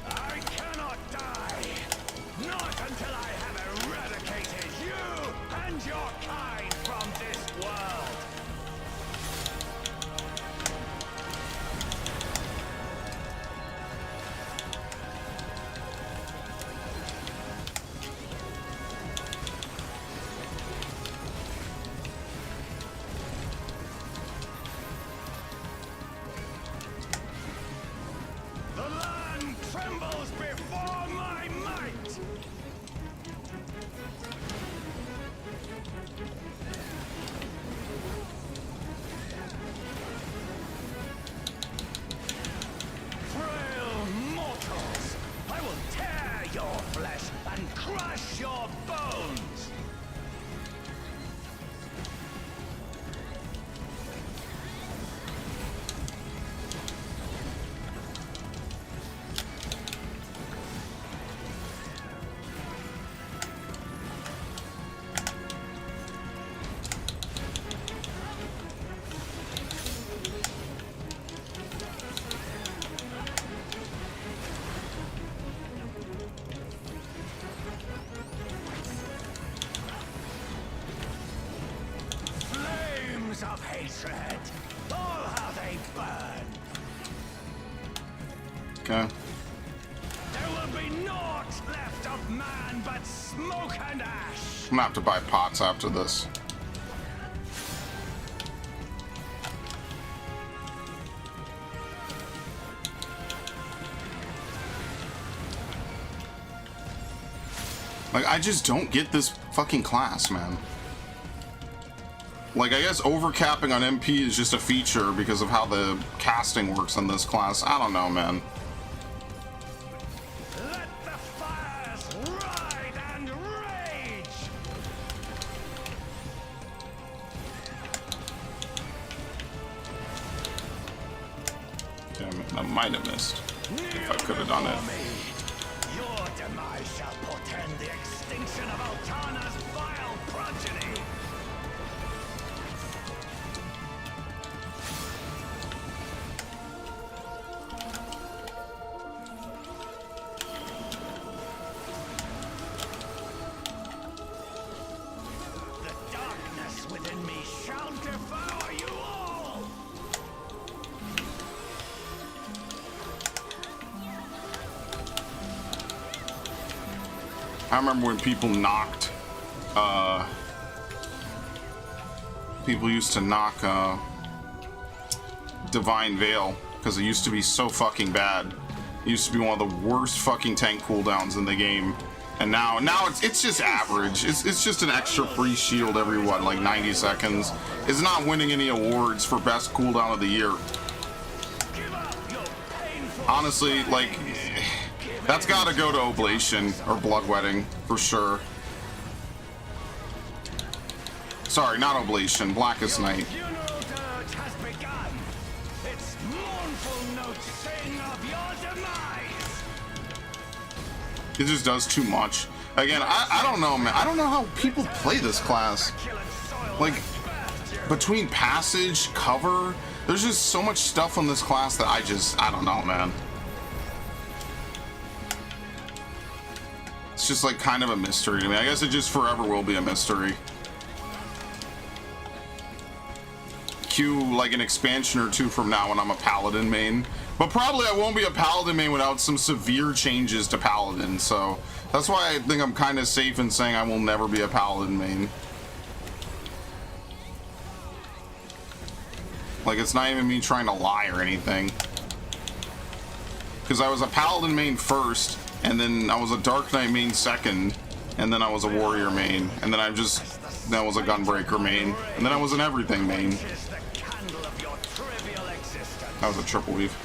I cannot die. Not until I have eradicated you and your kind from this world. The land trembles before my might. Frail mortals, I will tear your flesh and crush your bones. tread. Oh, how they burn. Okay. There will be naught left of man but smoke and ash. I'm gonna have to buy pots after this. Like, I just don't get this fucking class, man. Like, I guess overcapping on MP is just a feature because of how the casting works in this class. I don't know, man. Let the fires ride and rage. Damn it, I might have missed if I could have done it. Your demise shall portend the extinction of Altana's vile progeny. The darkness within me shall devour you all. I remember when people knocked, people used to knock, Divine Veil, because it used to be so fucking bad. It used to be one of the worst fucking tank cooldowns in the game. And now it's just average. It's just an extra free shield every, what, like 90 seconds. It's not winning any awards for best cooldown of the year. Honestly, like, that's gotta go to Oblation or Bloodwetting for sure. Sorry, not Oblation, Blackest Night. Funeral dirge has begun. Its mournful notes sing of your demise. It just does too much. Again, I don't know, man. I don't know how people play this class. Like, between passage, cover, there's just so much stuff on this class that I don't know, man. It's just like kind of a mystery to me. I guess it just forever will be a mystery. Cue like an expansion or two from now when I'm a Paladin main. But probably I won't be a Paladin main without some severe changes to Paladin, so that's why I think I'm kind of safe in saying I will never be a Paladin main. Like, it's not even me trying to lie or anything. Because I was a Paladin main first, and then I was a Dark Knight main second, and then I was a Warrior main, and then I was a Gunbreaker main, and then I was an Everything main. That was a triple weave.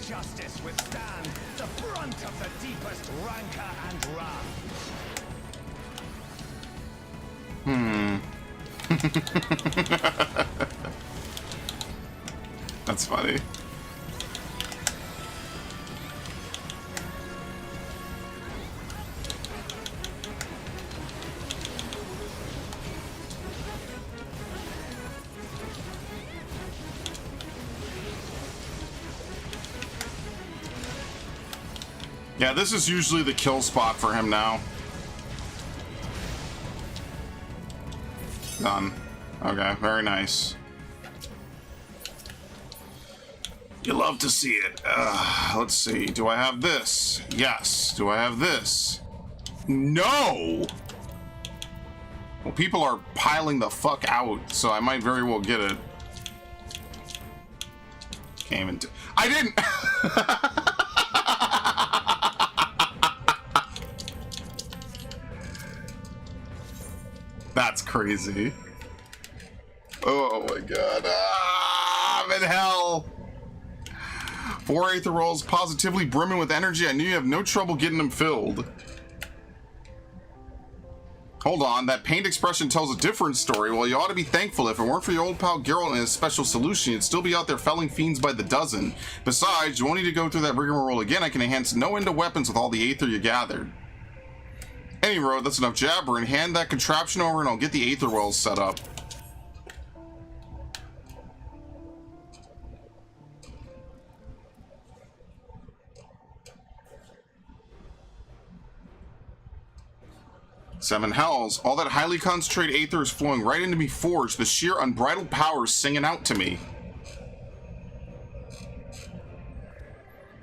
Justice withstand the brunt of the deepest rancor and wrath. That's funny. Yeah, this is usually the kill spot for him now. Done. Okay, very nice. You love to see it. Let's see. Do I have this? Yes. Do I have this? No! Well, people are piling the fuck out, so I might very well get it. Came into... I didn't... That's crazy. Oh my god. I'm in hell. 4 aether wells positively brimming with energy. I knew you have no trouble getting them filled. Hold on, that pained expression tells a different story. Well, you ought to be thankful. If it weren't for your old pal Geralt and his special solution, you'd still be out there felling fiends by the dozen. Besides, you won't need to go through that rigmarole again. I can enhance no end to weapons with all the aether you gathered. Anyway, that's enough jabbering. Hand that contraption over and I'll get the aether wells set up. Seven hells. All that highly concentrated aether is flowing right into me forged. The sheer unbridled power is singing out to me.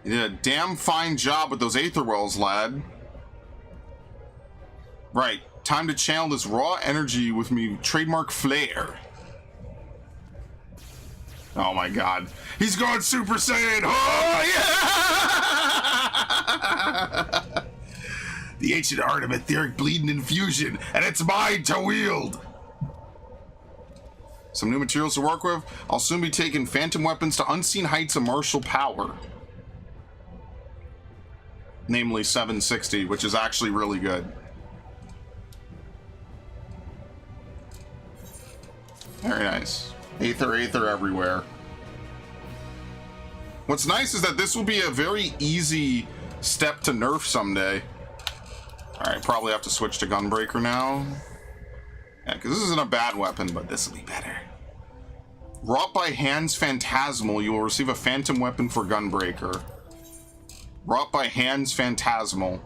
You did a damn fine job with those aether wells, lad. Right. Time to channel this raw energy with me trademark flair. Oh my god. He's going Super Saiyan! Oh yeah! The ancient art of etheric bleeding infusion, and it's mine to wield! Some new materials to work with. I'll soon be taking phantom weapons to unseen heights of martial power. Namely 760, which is actually really good. Very nice. Aether everywhere. What's nice is that this will be a very easy step to nerf someday. Alright, probably have to switch to Gunbreaker now. Yeah, because this isn't a bad weapon, but this will be better. Wrought by hands phantasmal, you will receive a phantom weapon for Gunbreaker. Wrought by hands phantasmal.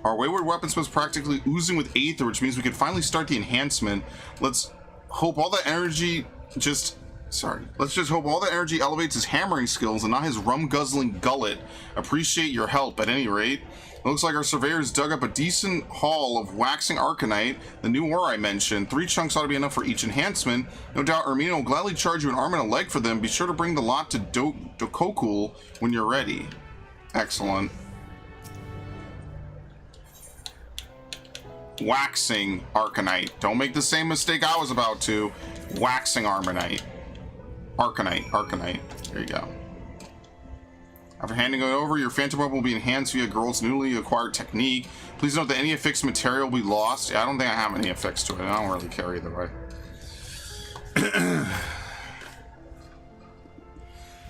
Our wayward weaponsmith's practically oozing with aether, which means we can finally start the enhancement. Let's hope all that energy Let's just hope all that energy elevates his hammering skills and not his rum-guzzling gullet. Appreciate your help, at any rate. It looks like our surveyors dug up a decent haul of waxing arcanite, the new ore I mentioned. 3 chunks ought to be enough for each enhancement. No doubt Ermina will gladly charge you an arm and a leg for them. Be sure to bring the lot to Dokokul when you're ready. Excellent. Waxing arcanite. Don't make the same mistake I was about to. Waxing arcanite. Arcanite. There you go. After handing it over, your phantom weapon will be enhanced via Geralt's newly acquired technique. Please note that any affixed material will be lost. Yeah, I don't think I have any affixed to it. I don't really care either way.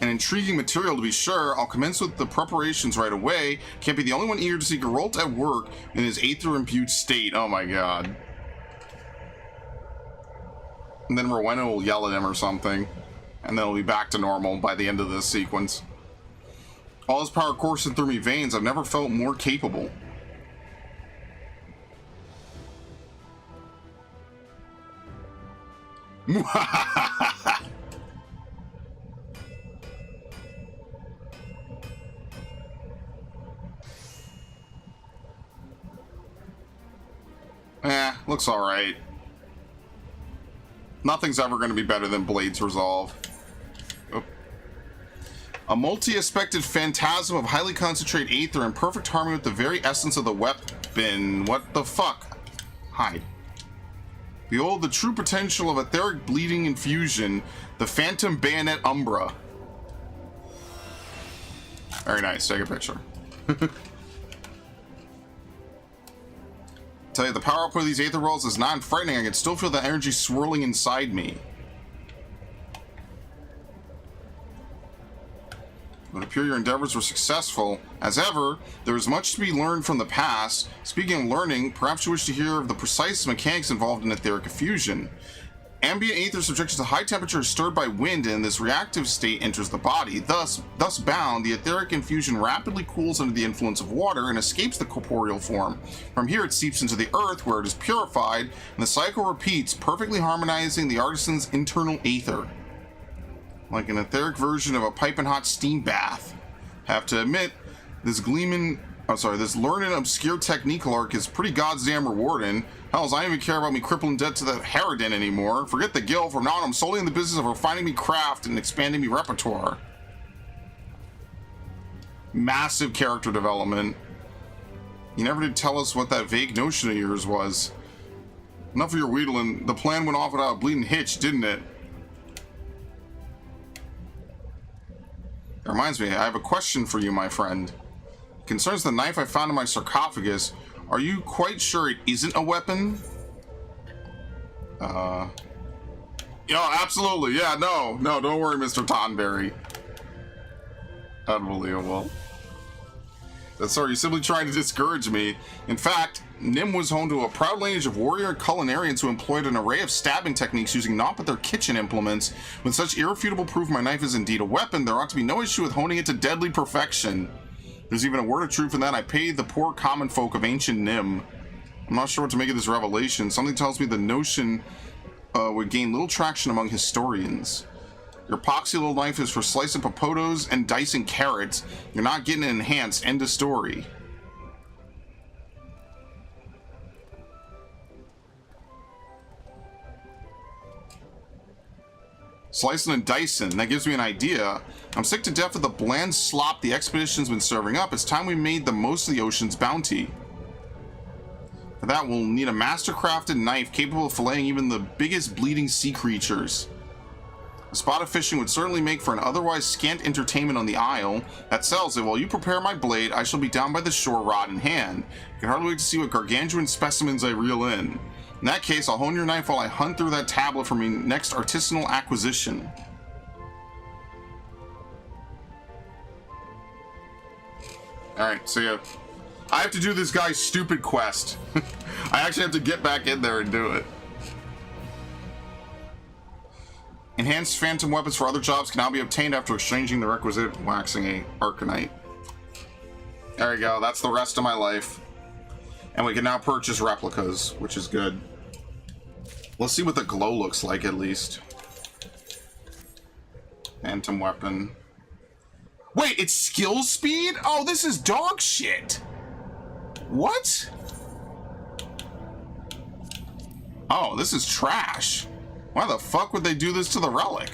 An intriguing material to be sure. I'll commence with the preparations right away. Can't be the only one eager to see Geralt at work in his aether-imbued state. Oh my god. And then Rowena will yell at him or something. And then it'll be back to normal by the end of this sequence. All his power coursing through me veins. I've never felt more capable. Looks alright. Nothing's ever going to be better than Blade's Resolve. Oh. A multi-aspected phantasm of highly concentrated aether in perfect harmony with the very essence of the weapon. What the fuck? Hide. Behold the true potential of etheric bleeding infusion, the Phantom Bayonet Umbra. Very nice. Take a picture. Tell you, the power up of these aether rolls is not frightening. I can still feel the energy swirling inside me. It would appear your endeavors were successful. As ever, there is much to be learned from the past. Speaking of learning, perhaps you wish to hear of the precise mechanics involved in etheric effusion. Ambient aether subjected to high temperature is stirred by wind, and in this reactive state enters the body. Thus bound, the etheric infusion rapidly cools under the influence of water and escapes the corporeal form. From here it seeps into the earth, where it is purified, and the cycle repeats, perfectly harmonizing the artisan's internal aether. Like an etheric version of a piping hot steam bath. Have to admit, this learned and obscure technique lark is pretty goddamn rewarding. Hells, I don't even care about me crippling debt to that Harridan anymore. Forget the guild, from now on I'm solely in the business of refining me craft and expanding me repertoire. Massive character development. You never did tell us what that vague notion of yours was. Enough of your wheedling. The plan went off without a bleeding hitch, didn't it? That reminds me, I have a question for you, my friend. It concerns the knife I found in my sarcophagus. Are you quite sure it isn't a weapon? Yeah, absolutely. Yeah, no, don't worry, Mr. Tonberry. Unbelievable. Sorry, you're simply trying to discourage me. In fact, Nim was home to a proud lineage of warrior culinarians who employed an array of stabbing techniques using naught but their kitchen implements. With such irrefutable proof my knife is indeed a weapon, there ought to be no issue with honing it to deadly perfection. There's even a word of truth in that I pay the poor common folk of ancient Nim. I'm not sure what to make of this revelation. Something tells me the notion would gain little traction among historians. Your poxy little knife is for slicing potatoes and dicing carrots. You're not getting it enhanced. End of story. Slicing and dicing. That gives me an idea. I'm sick to death of the bland slop the expedition's been serving up. It's time we made the most of the ocean's bounty. For that, we'll need a master-crafted knife capable of filleting even the biggest bleeding sea creatures. A spot of fishing would certainly make for an otherwise scant entertainment on the Isle. That settles it. While you prepare my blade, I shall be down by the shore, rod in hand. I can hardly wait to see what gargantuan specimens I reel in. In that case, I'll hone your knife while I hunt through that tablet for my next artisanal acquisition. Alright, see ya. I have to do this guy's stupid quest. I actually have to get back in there and do it. Enhanced phantom weapons for other jobs can now be obtained after exchanging the requisite waxing a arcanite. There we go, that's the rest of my life. And we can now purchase replicas, which is good. Let's see what the glow looks like at least. Phantom weapon. Wait, it's skill speed? Oh, this is dog shit. What? Oh, this is trash. Why the fuck would they do this to the relic?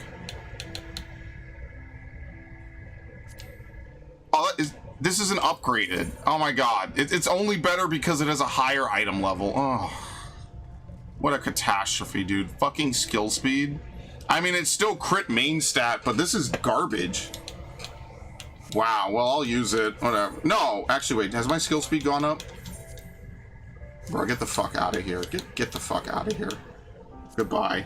Oh, this isn't upgraded. Oh my god. It's only better because it has a higher item level. Oh. What a catastrophe, dude. Fucking skill speed. I mean, it's still crit main stat, but this is garbage. Wow, well, I'll use it. Whatever. No, actually, wait. Has my skill speed gone up? Bro, get the fuck out of here. Get the fuck out of here. Goodbye.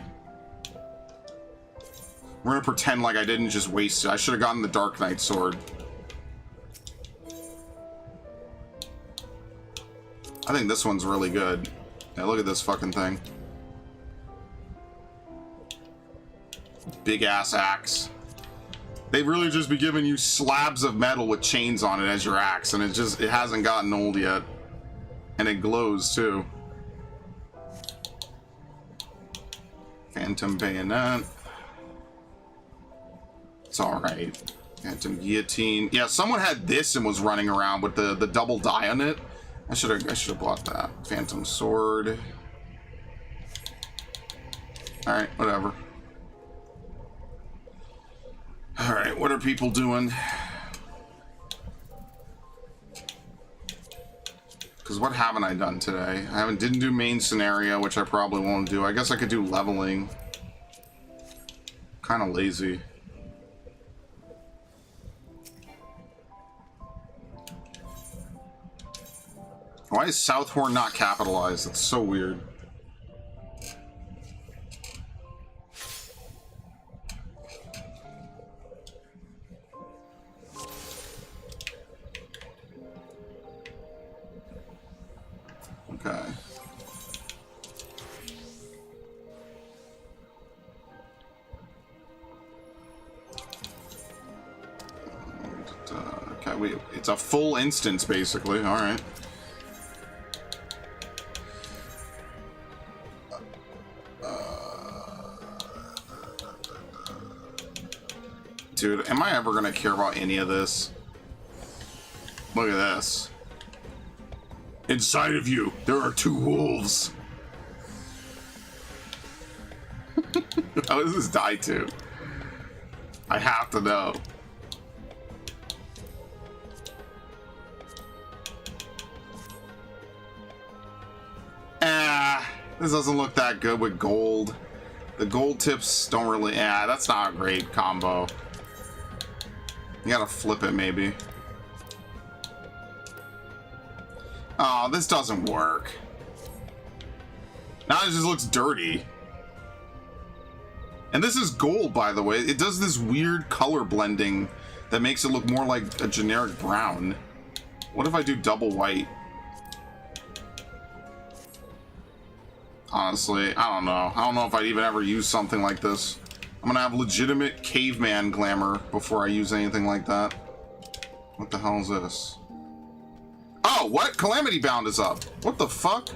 We're gonna pretend like I didn't just waste it. I should have gotten the Dark Knight sword. I think this one's really good. Yeah, look at this fucking thing. Big ass axe. They really just be giving you slabs of metal with chains on it as your axe, and it hasn't gotten old yet. And it glows too. Phantom bayonet. It's alright. Phantom guillotine. Yeah, someone had this and was running around with the double die on it. I should have bought that. Phantom sword. Alright, whatever. Alright, what are people doing? Because what haven't I done today? I didn't do main scenario, which I probably won't do. I guess I could do leveling. Kind of lazy. Why is Southhorn not capitalized? That's so weird. Okay. Okay, it's a full instance basically. All right. Dude, am I ever gonna care about any of this? Look at this. Inside of you, there are 2 wolves. How does this die to? I have to know. This doesn't look that good with gold. The gold tips don't really... that's not a great combo. You gotta flip it, maybe. Oh, this doesn't work. Now it just looks dirty. And this is gold, by the way. It does this weird color blending that makes it look more like a generic brown. What if I do double white? Honestly, I don't know. I don't know if I'd even ever use something like this. I'm gonna have legitimate caveman glamour before I use anything like that. What the hell is this? Oh, what? Calamity Bound is up. What the fuck?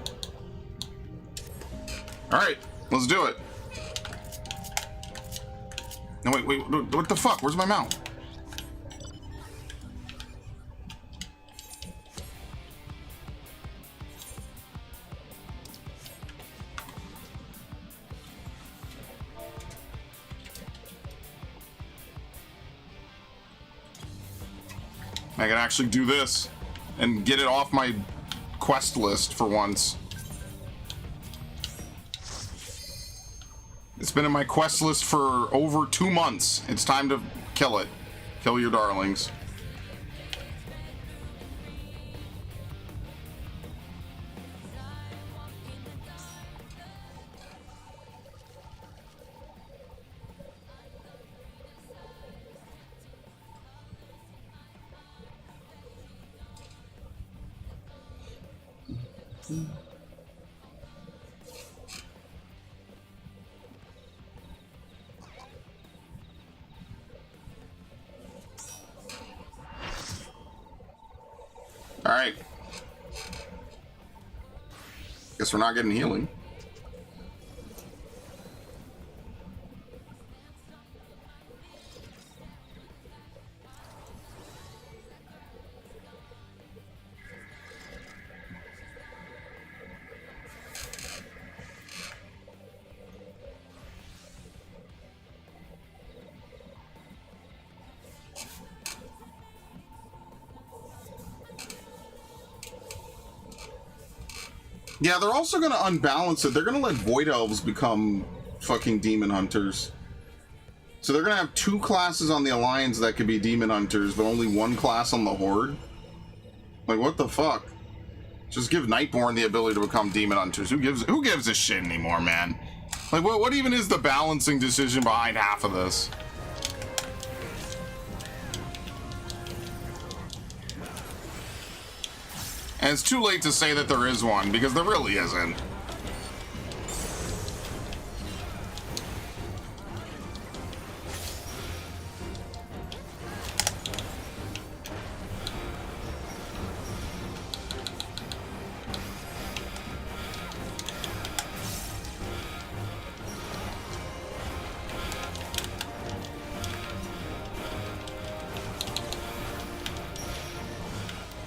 Alright, let's do it. No, wait, what the fuck? Where's my mount? I can actually do this and get it off my quest list for once. It's been in my quest list for over 2 months. It's time to kill it. Kill your darlings. All right. Guess we're not getting healing. Yeah, they're also going to unbalance it. They're going to let Void Elves become fucking Demon Hunters. So they're going to have 2 classes on the Alliance that could be Demon Hunters, but only 1 class on the Horde. Like, what the fuck? Just give Nightborn the ability to become Demon Hunters. Who gives a shit anymore, man? Like, what even is the balancing decision behind half of this? And it's too late to say that there is one, because there really isn't.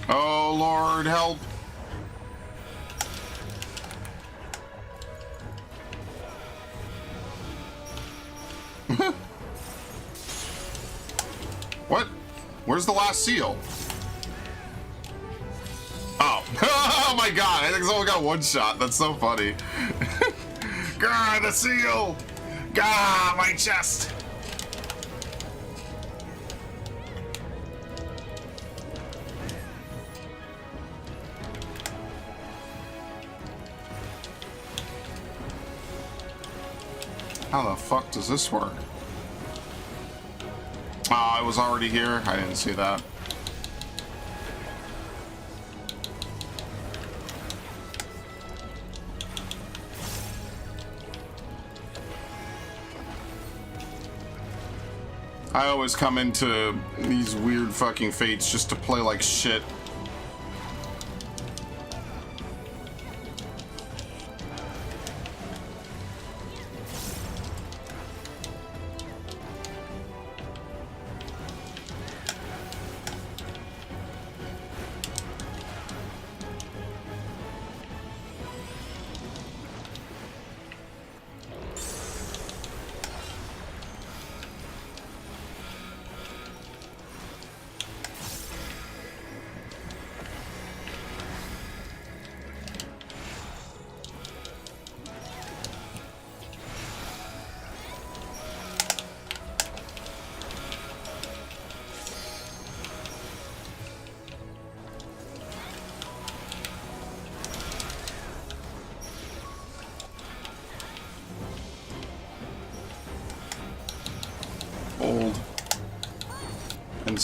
Oh, Lord, help. What? Where's the last seal? Oh. Oh my god, I think someone got 1 shot. That's so funny. God, the seal! God, my chest! How the fuck does this work? Oh, it was already here? I didn't see that. I always come into these weird fucking fates just to play like shit.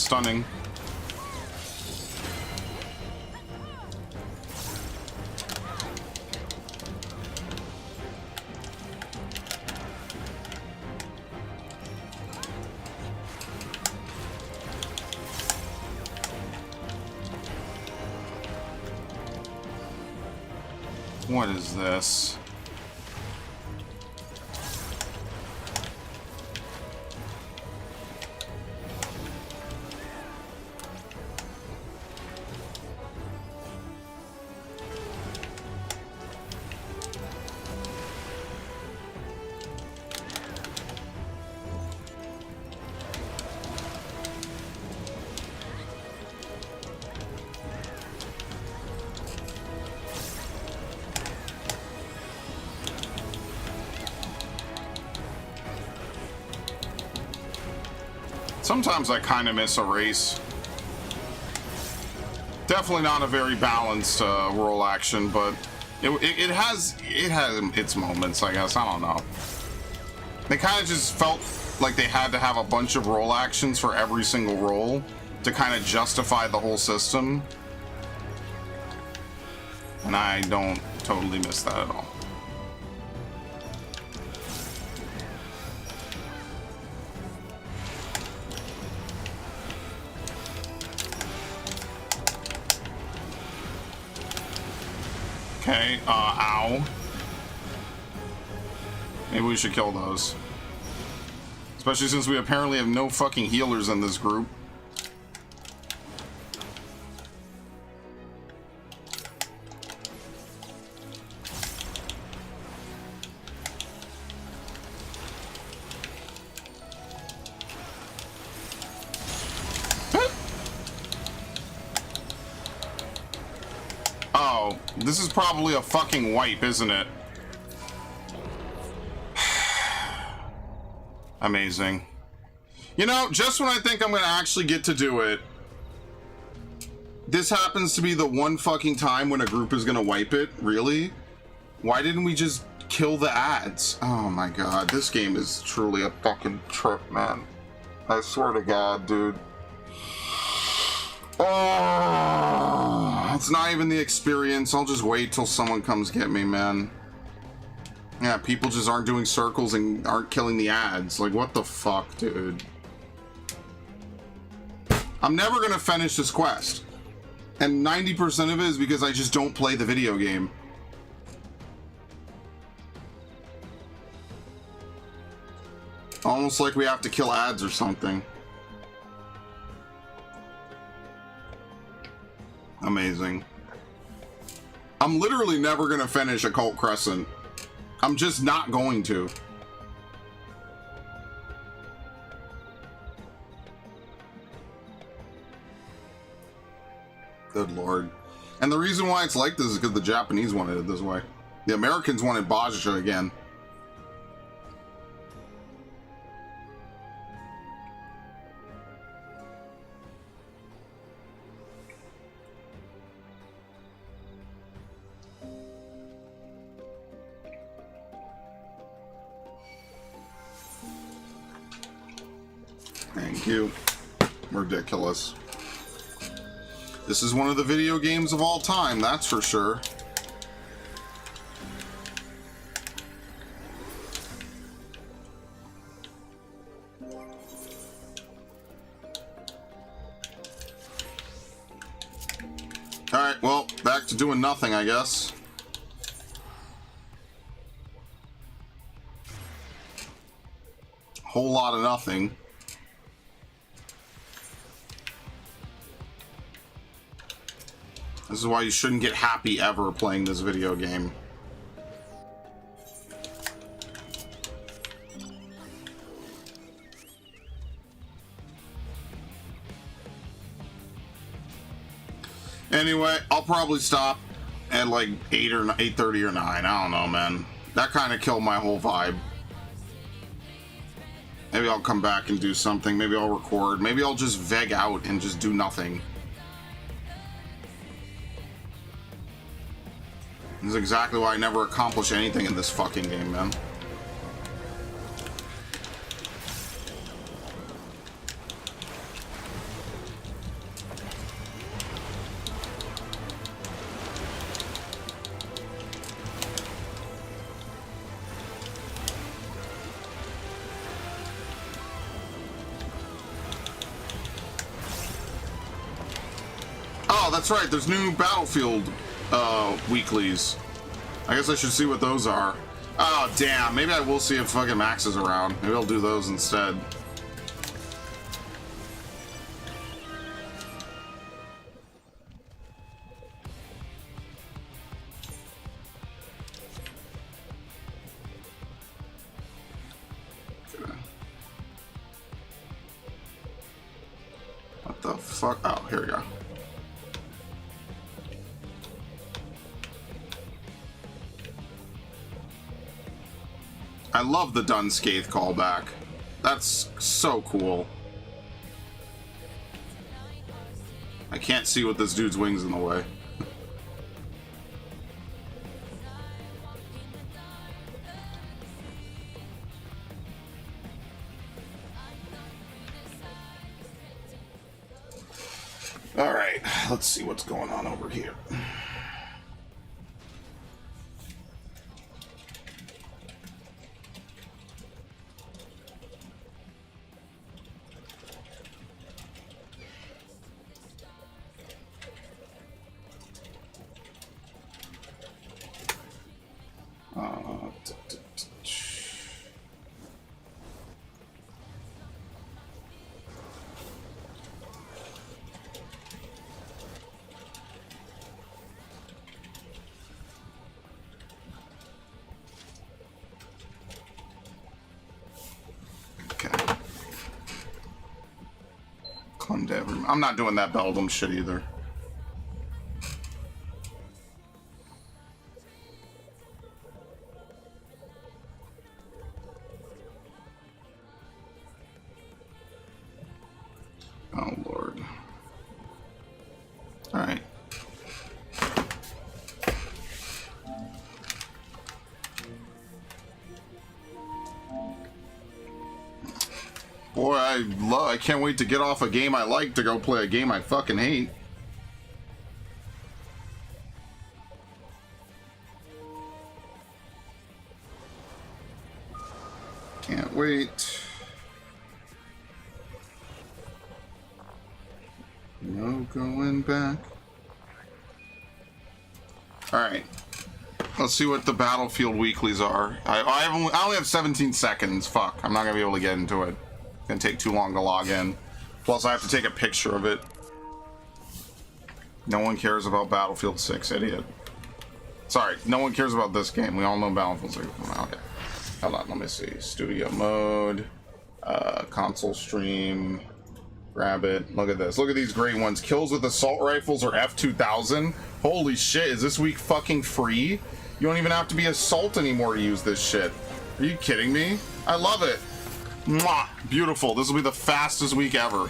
stunning. What is this? Sometimes I kind of miss a race. Definitely not a very balanced roll action, but it has its moments, I guess. I don't know. They kind of just felt like they had to have a bunch of roll actions for every single roll to kind of justify the whole system. And I don't totally miss that at all. Okay, ow. Maybe we should kill those. Especially since we apparently have no fucking healers in this group. Oh, this is probably a fucking wipe, isn't it? Amazing. You know, just when I think I'm gonna actually get to do it, this happens to be the one fucking time when a group is gonna wipe it. Really? Why didn't we just kill the ads? Oh my god, this game is truly a fucking trip, man. I swear to god, dude. Oh, it's not even the experience. I'll just wait till someone comes get me, man. Yeah, people just aren't doing circles and aren't killing the ads. Like, what the fuck, dude? I'm never gonna finish this quest. And 90% of it is because I just don't play the video game. Almost like we have to kill ads or something. Amazing. I'm literally never gonna finish Occult Crescent. I'm just not going to. Good lord. And the reason why it's like this is because the Japanese wanted it this way. The Americans wanted Baja again. Thank you. Ridiculous. This is one of the video games of all time, that's for sure. Alright, well, back to doing nothing, I guess. Whole lot of nothing. This is why you shouldn't get happy ever playing this video game. Anyway, I'll probably stop at like 8 or 8:30 or 9. I don't know, man. That kind of killed my whole vibe. Maybe I'll come back and do something. Maybe I'll record. Maybe I'll just veg out and just do nothing. This is exactly why I never accomplish anything in this fucking game, man. that's right. There's new Battlefield weeklies. I guess I should see what those are. Oh, damn. Maybe I will see if fucking Max is around. Maybe I'll do those instead. What the fuck? Oh, here we go. I love the Dunscaith callback. That's so cool. I can't see with this dude's wings in the way. All right, let's see what's going on over here. I'm not doing that Beldum shit either. Oh, Lord. All right. Boy, I can't wait to get off a game I like to go play a game I fucking hate. Can't wait. No going back. Alright. Let's see what the Battlefield weeklies are. I only have 17 seconds. Fuck. I'm not gonna be able to get into it. Gonna take too long to log in. Plus, I have to take a picture of it. No one cares about Battlefield 6, idiot. Sorry, no one cares about this game. We all know Battlefield 6. Okay. Hold on, let me see. Studio mode. Console stream. Grab it. Look at this. Look at these great ones. Kills with assault rifles or F2000. Holy shit, is this week fucking free? You don't even have to be assault anymore to use this shit. Are you kidding me? I love it. Mwah! Beautiful. This will be the fastest week ever. All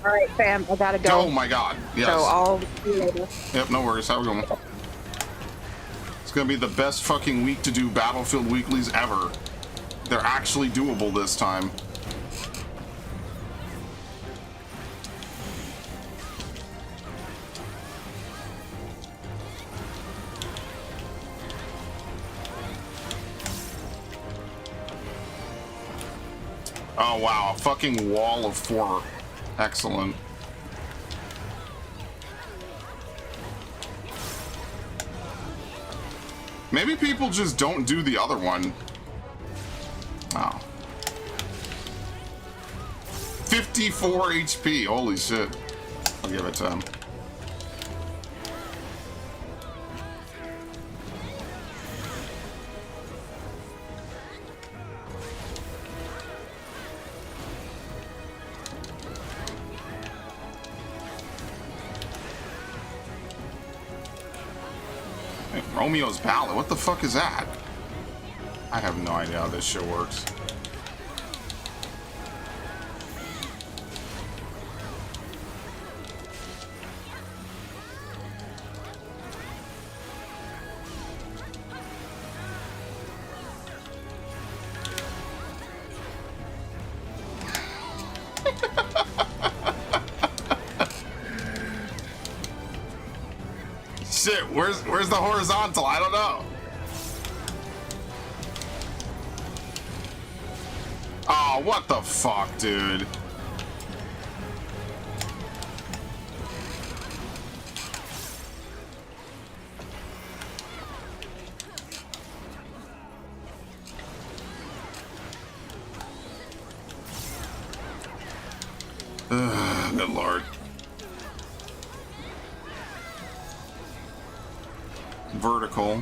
right, fam. I gotta go. Oh my god. Yes. So I'll see you later. Yep, no worries. Have a good one. It's gonna be the best fucking week to do Battlefield weeklies ever. They're actually doable this time. Oh wow, a fucking wall of 4. Excellent. Maybe people just don't do the other one. Oh. 54 HP, holy shit. I'll give it to him. Romeo's Ballad. What the fuck is that? I have no idea how this shit works. Shit, where's the horizontal? I don't know. Oh, what the fuck, dude? good lord. Vertical.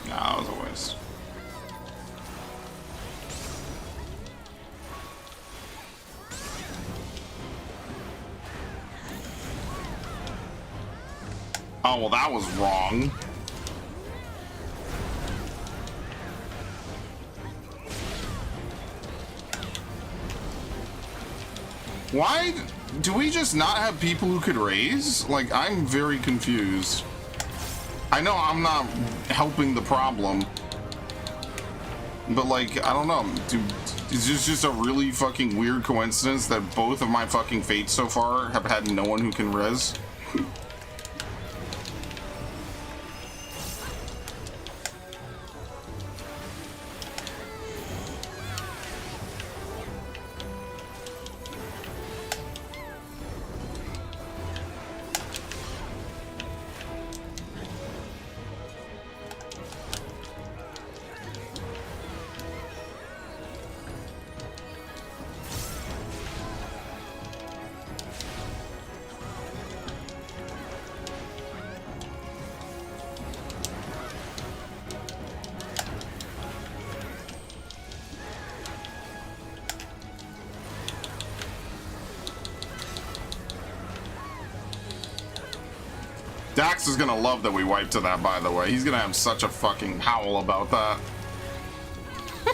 Nah, that was a waste. Oh, well, that was wrong. Why do we just not have people who could raise? Like, I'm very confused. I know I'm not helping the problem, but like, I don't know, dude, is this just a really fucking weird coincidence that both of my fucking fates so far have had no one who can res? Dax is gonna love that we wiped to that, by the way. He's gonna have such a fucking howl about that.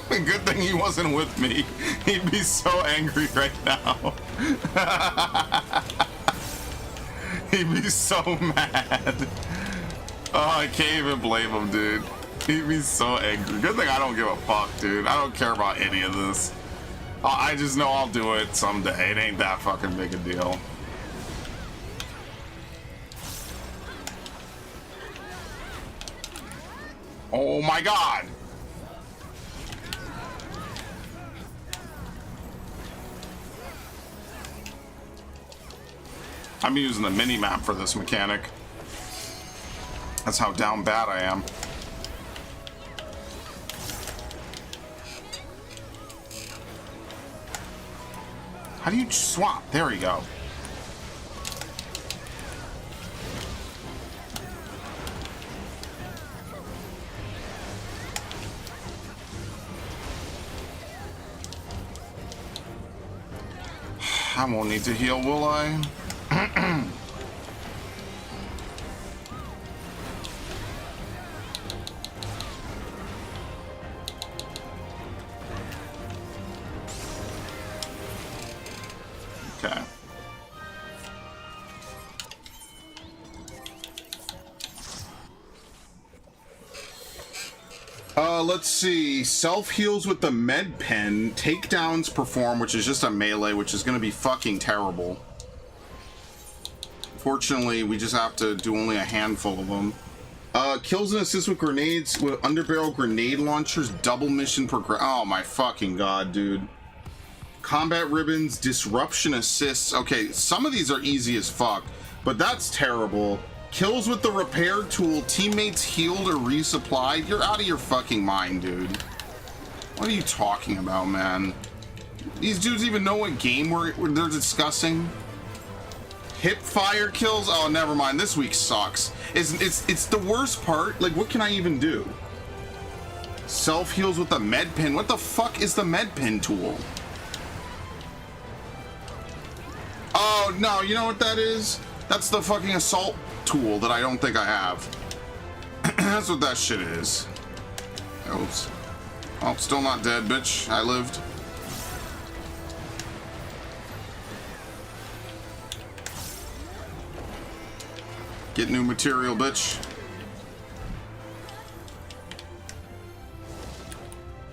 Good thing he wasn't with me. He'd be so angry right now. He'd be so mad. Oh, I can't even blame him, dude. He'd be so angry. Good thing I don't give a fuck, dude. I don't care about any of this. I just know I'll do it someday. It ain't that fucking big a deal. Oh my god! I'm using the mini-map for this mechanic. That's how down bad I am. How do you swap? There we go. I won't need to heal, will I? Okay. Let's see. Self heals with the med pen. Takedowns perform, which is just a melee, which is going to be fucking terrible. Fortunately, we just have to do only a handful of them. Kills and assists with grenades with underbarrel grenade launchers. Double mission progress. Oh my fucking god, dude. Combat ribbons, disruption assists. Okay, some of these are easy as fuck, but that's terrible. Kills with the repair tool, teammates healed or resupplied. You're out of your fucking mind, dude. What are you talking about, man? These dudes even know what game they're discussing? Hip fire kills? Oh, never mind. This week sucks. It's the worst part. Like, what can I even do? Self heals with the med pin. What the fuck is the med pin tool? Oh, no, you know what that is? That's the fucking assault tool that I don't think I have. That's what that shit is. Oops. Oh, still not dead, bitch. I lived. Get new material, bitch.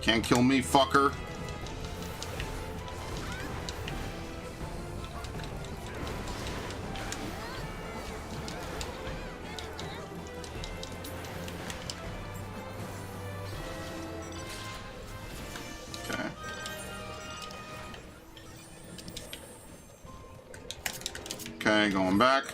Can't kill me, fucker. Okay, going back.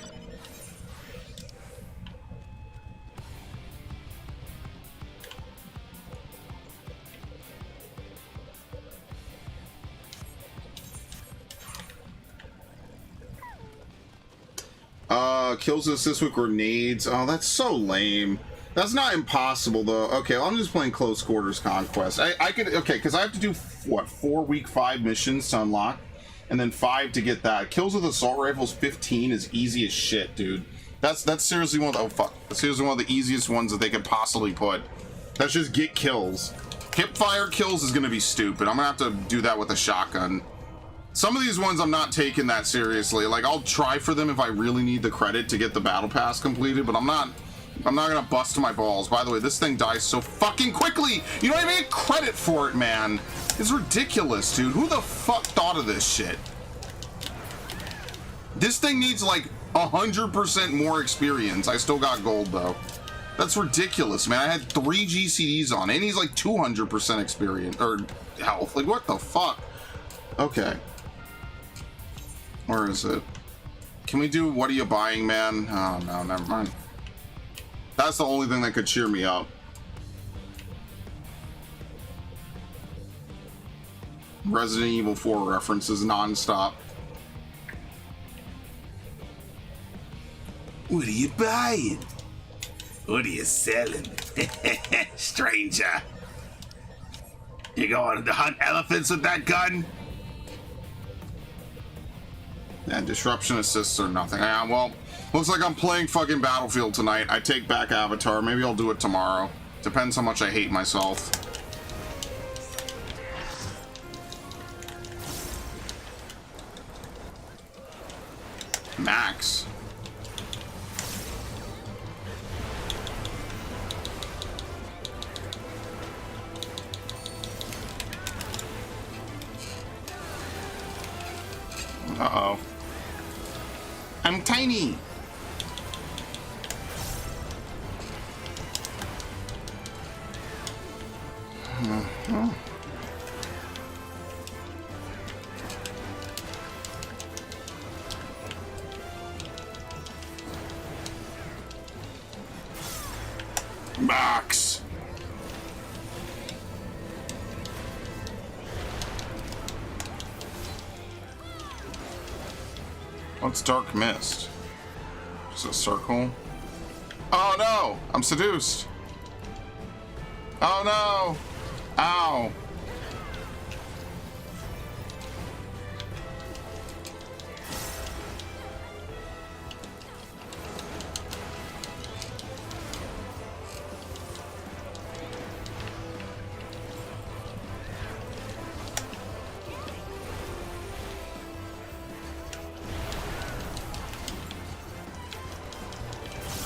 kills assist with grenades. Oh, that's so lame. That's not impossible though. Okay, well, I'm just playing close quarters conquest. I could, okay, because I have to do what, 4 week 5 missions to unlock, and then 5 to get that. Kills with assault rifles 15 is easy as shit, dude. That's seriously one of the, oh fuck. That's seriously one of the easiest ones that they could possibly put. That's just get kills. Hipfire kills is gonna be stupid. I'm gonna have to do that with a shotgun. Some of these ones I'm not taking that seriously. Like, I'll try for them if I really need the credit to get the battle pass completed, but I'm not gonna bust my balls. By the way, this thing dies so fucking quickly. You don't even get credit for it, man. It's ridiculous, dude. Who the fuck thought of this shit? This thing needs like 100% more experience. I still got gold though. That's ridiculous, man. I had 3 GCDs on it, and he's like 200% experience or health. Like, what the fuck? Okay. Where is it? Can we do what are you buying, man? Oh no, never mind. That's the only thing that could cheer me up. Resident Evil 4 references non-stop. What are you buying? What are you selling? Stranger. You going to hunt elephants with that gun? Yeah, disruption assists or nothing. Yeah, well, looks like I'm playing fucking Battlefield tonight. I take back Avatar. Maybe I'll do it tomorrow. Depends how much I hate myself. Max. Uh-oh. I'm tiny. Max. What's dark mist? Just a circle? Oh no! I'm seduced! Oh no! Ow!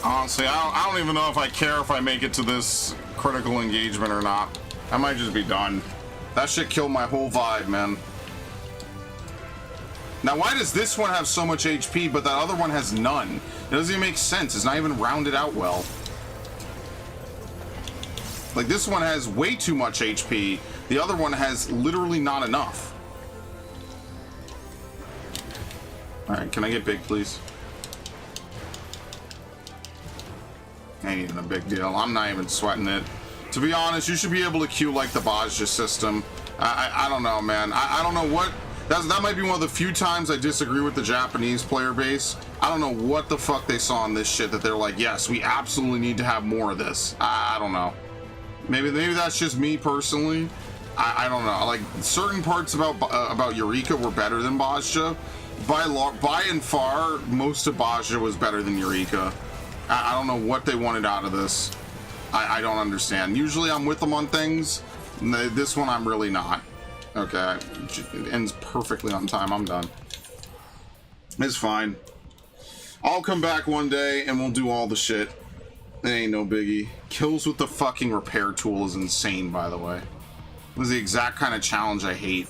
Honestly, I don't even know if I care if I make it to this critical engagement or not. I might just be done. That shit killed my whole vibe, man. Now, why does this one have so much HP, but that other one has none? It doesn't even make sense. It's not even rounded out well. Like, this one has way too much HP. The other one has literally not enough. Alright, can I get big, please? Ain't even a big deal. I'm not even sweating it. To be honest, you should be able to queue like the Bajja system. I don't know, man. I don't know what... That might be one of the few times I disagree with the Japanese player base. I don't know what the fuck they saw in this shit that they're like, yes, we absolutely need to have more of this. I don't know. Maybe that's just me personally. I don't know. Like, certain parts about Eureka were better than Bajja. By and far, most of Bajja was better than Eureka. I don't know what they wanted out of this. I don't understand. Usually I'm with them on things. This one I'm really not. Okay, it ends perfectly on time. I'm done. It's fine. I'll come back one day and we'll do all the shit. It ain't no biggie. Kills with the fucking repair tool is insane, by the way. This is the exact kind of challenge I hate.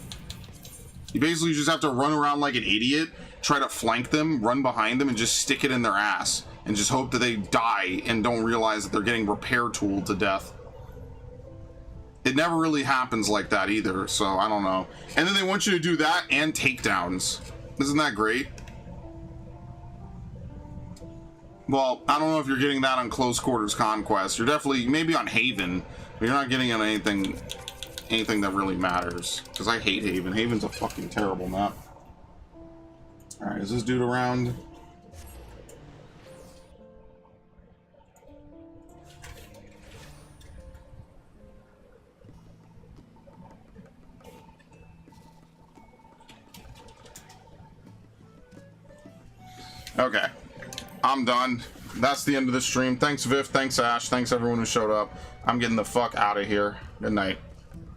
You basically just have to run around like an idiot, try to flank them, run behind them, and just stick it in their ass. And just hope that they die and don't realize that they're getting repair tooled to death. It never really happens like that either, so I don't know. And then they want you to do that and takedowns. Isn't that great? Well, I don't know if you're getting that on Close Quarters Conquest. You're definitely, maybe on Haven, but you're not getting on anything that really matters. Because I hate Haven. Haven's a fucking terrible map. Alright, is this dude around? Okay. I'm done. That's the end of the stream. Thanks, Viv. Thanks, Ash. Thanks, everyone who showed up. I'm getting the fuck out of here. Good night.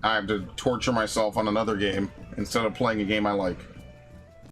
I have to torture myself on another game instead of playing a game I like.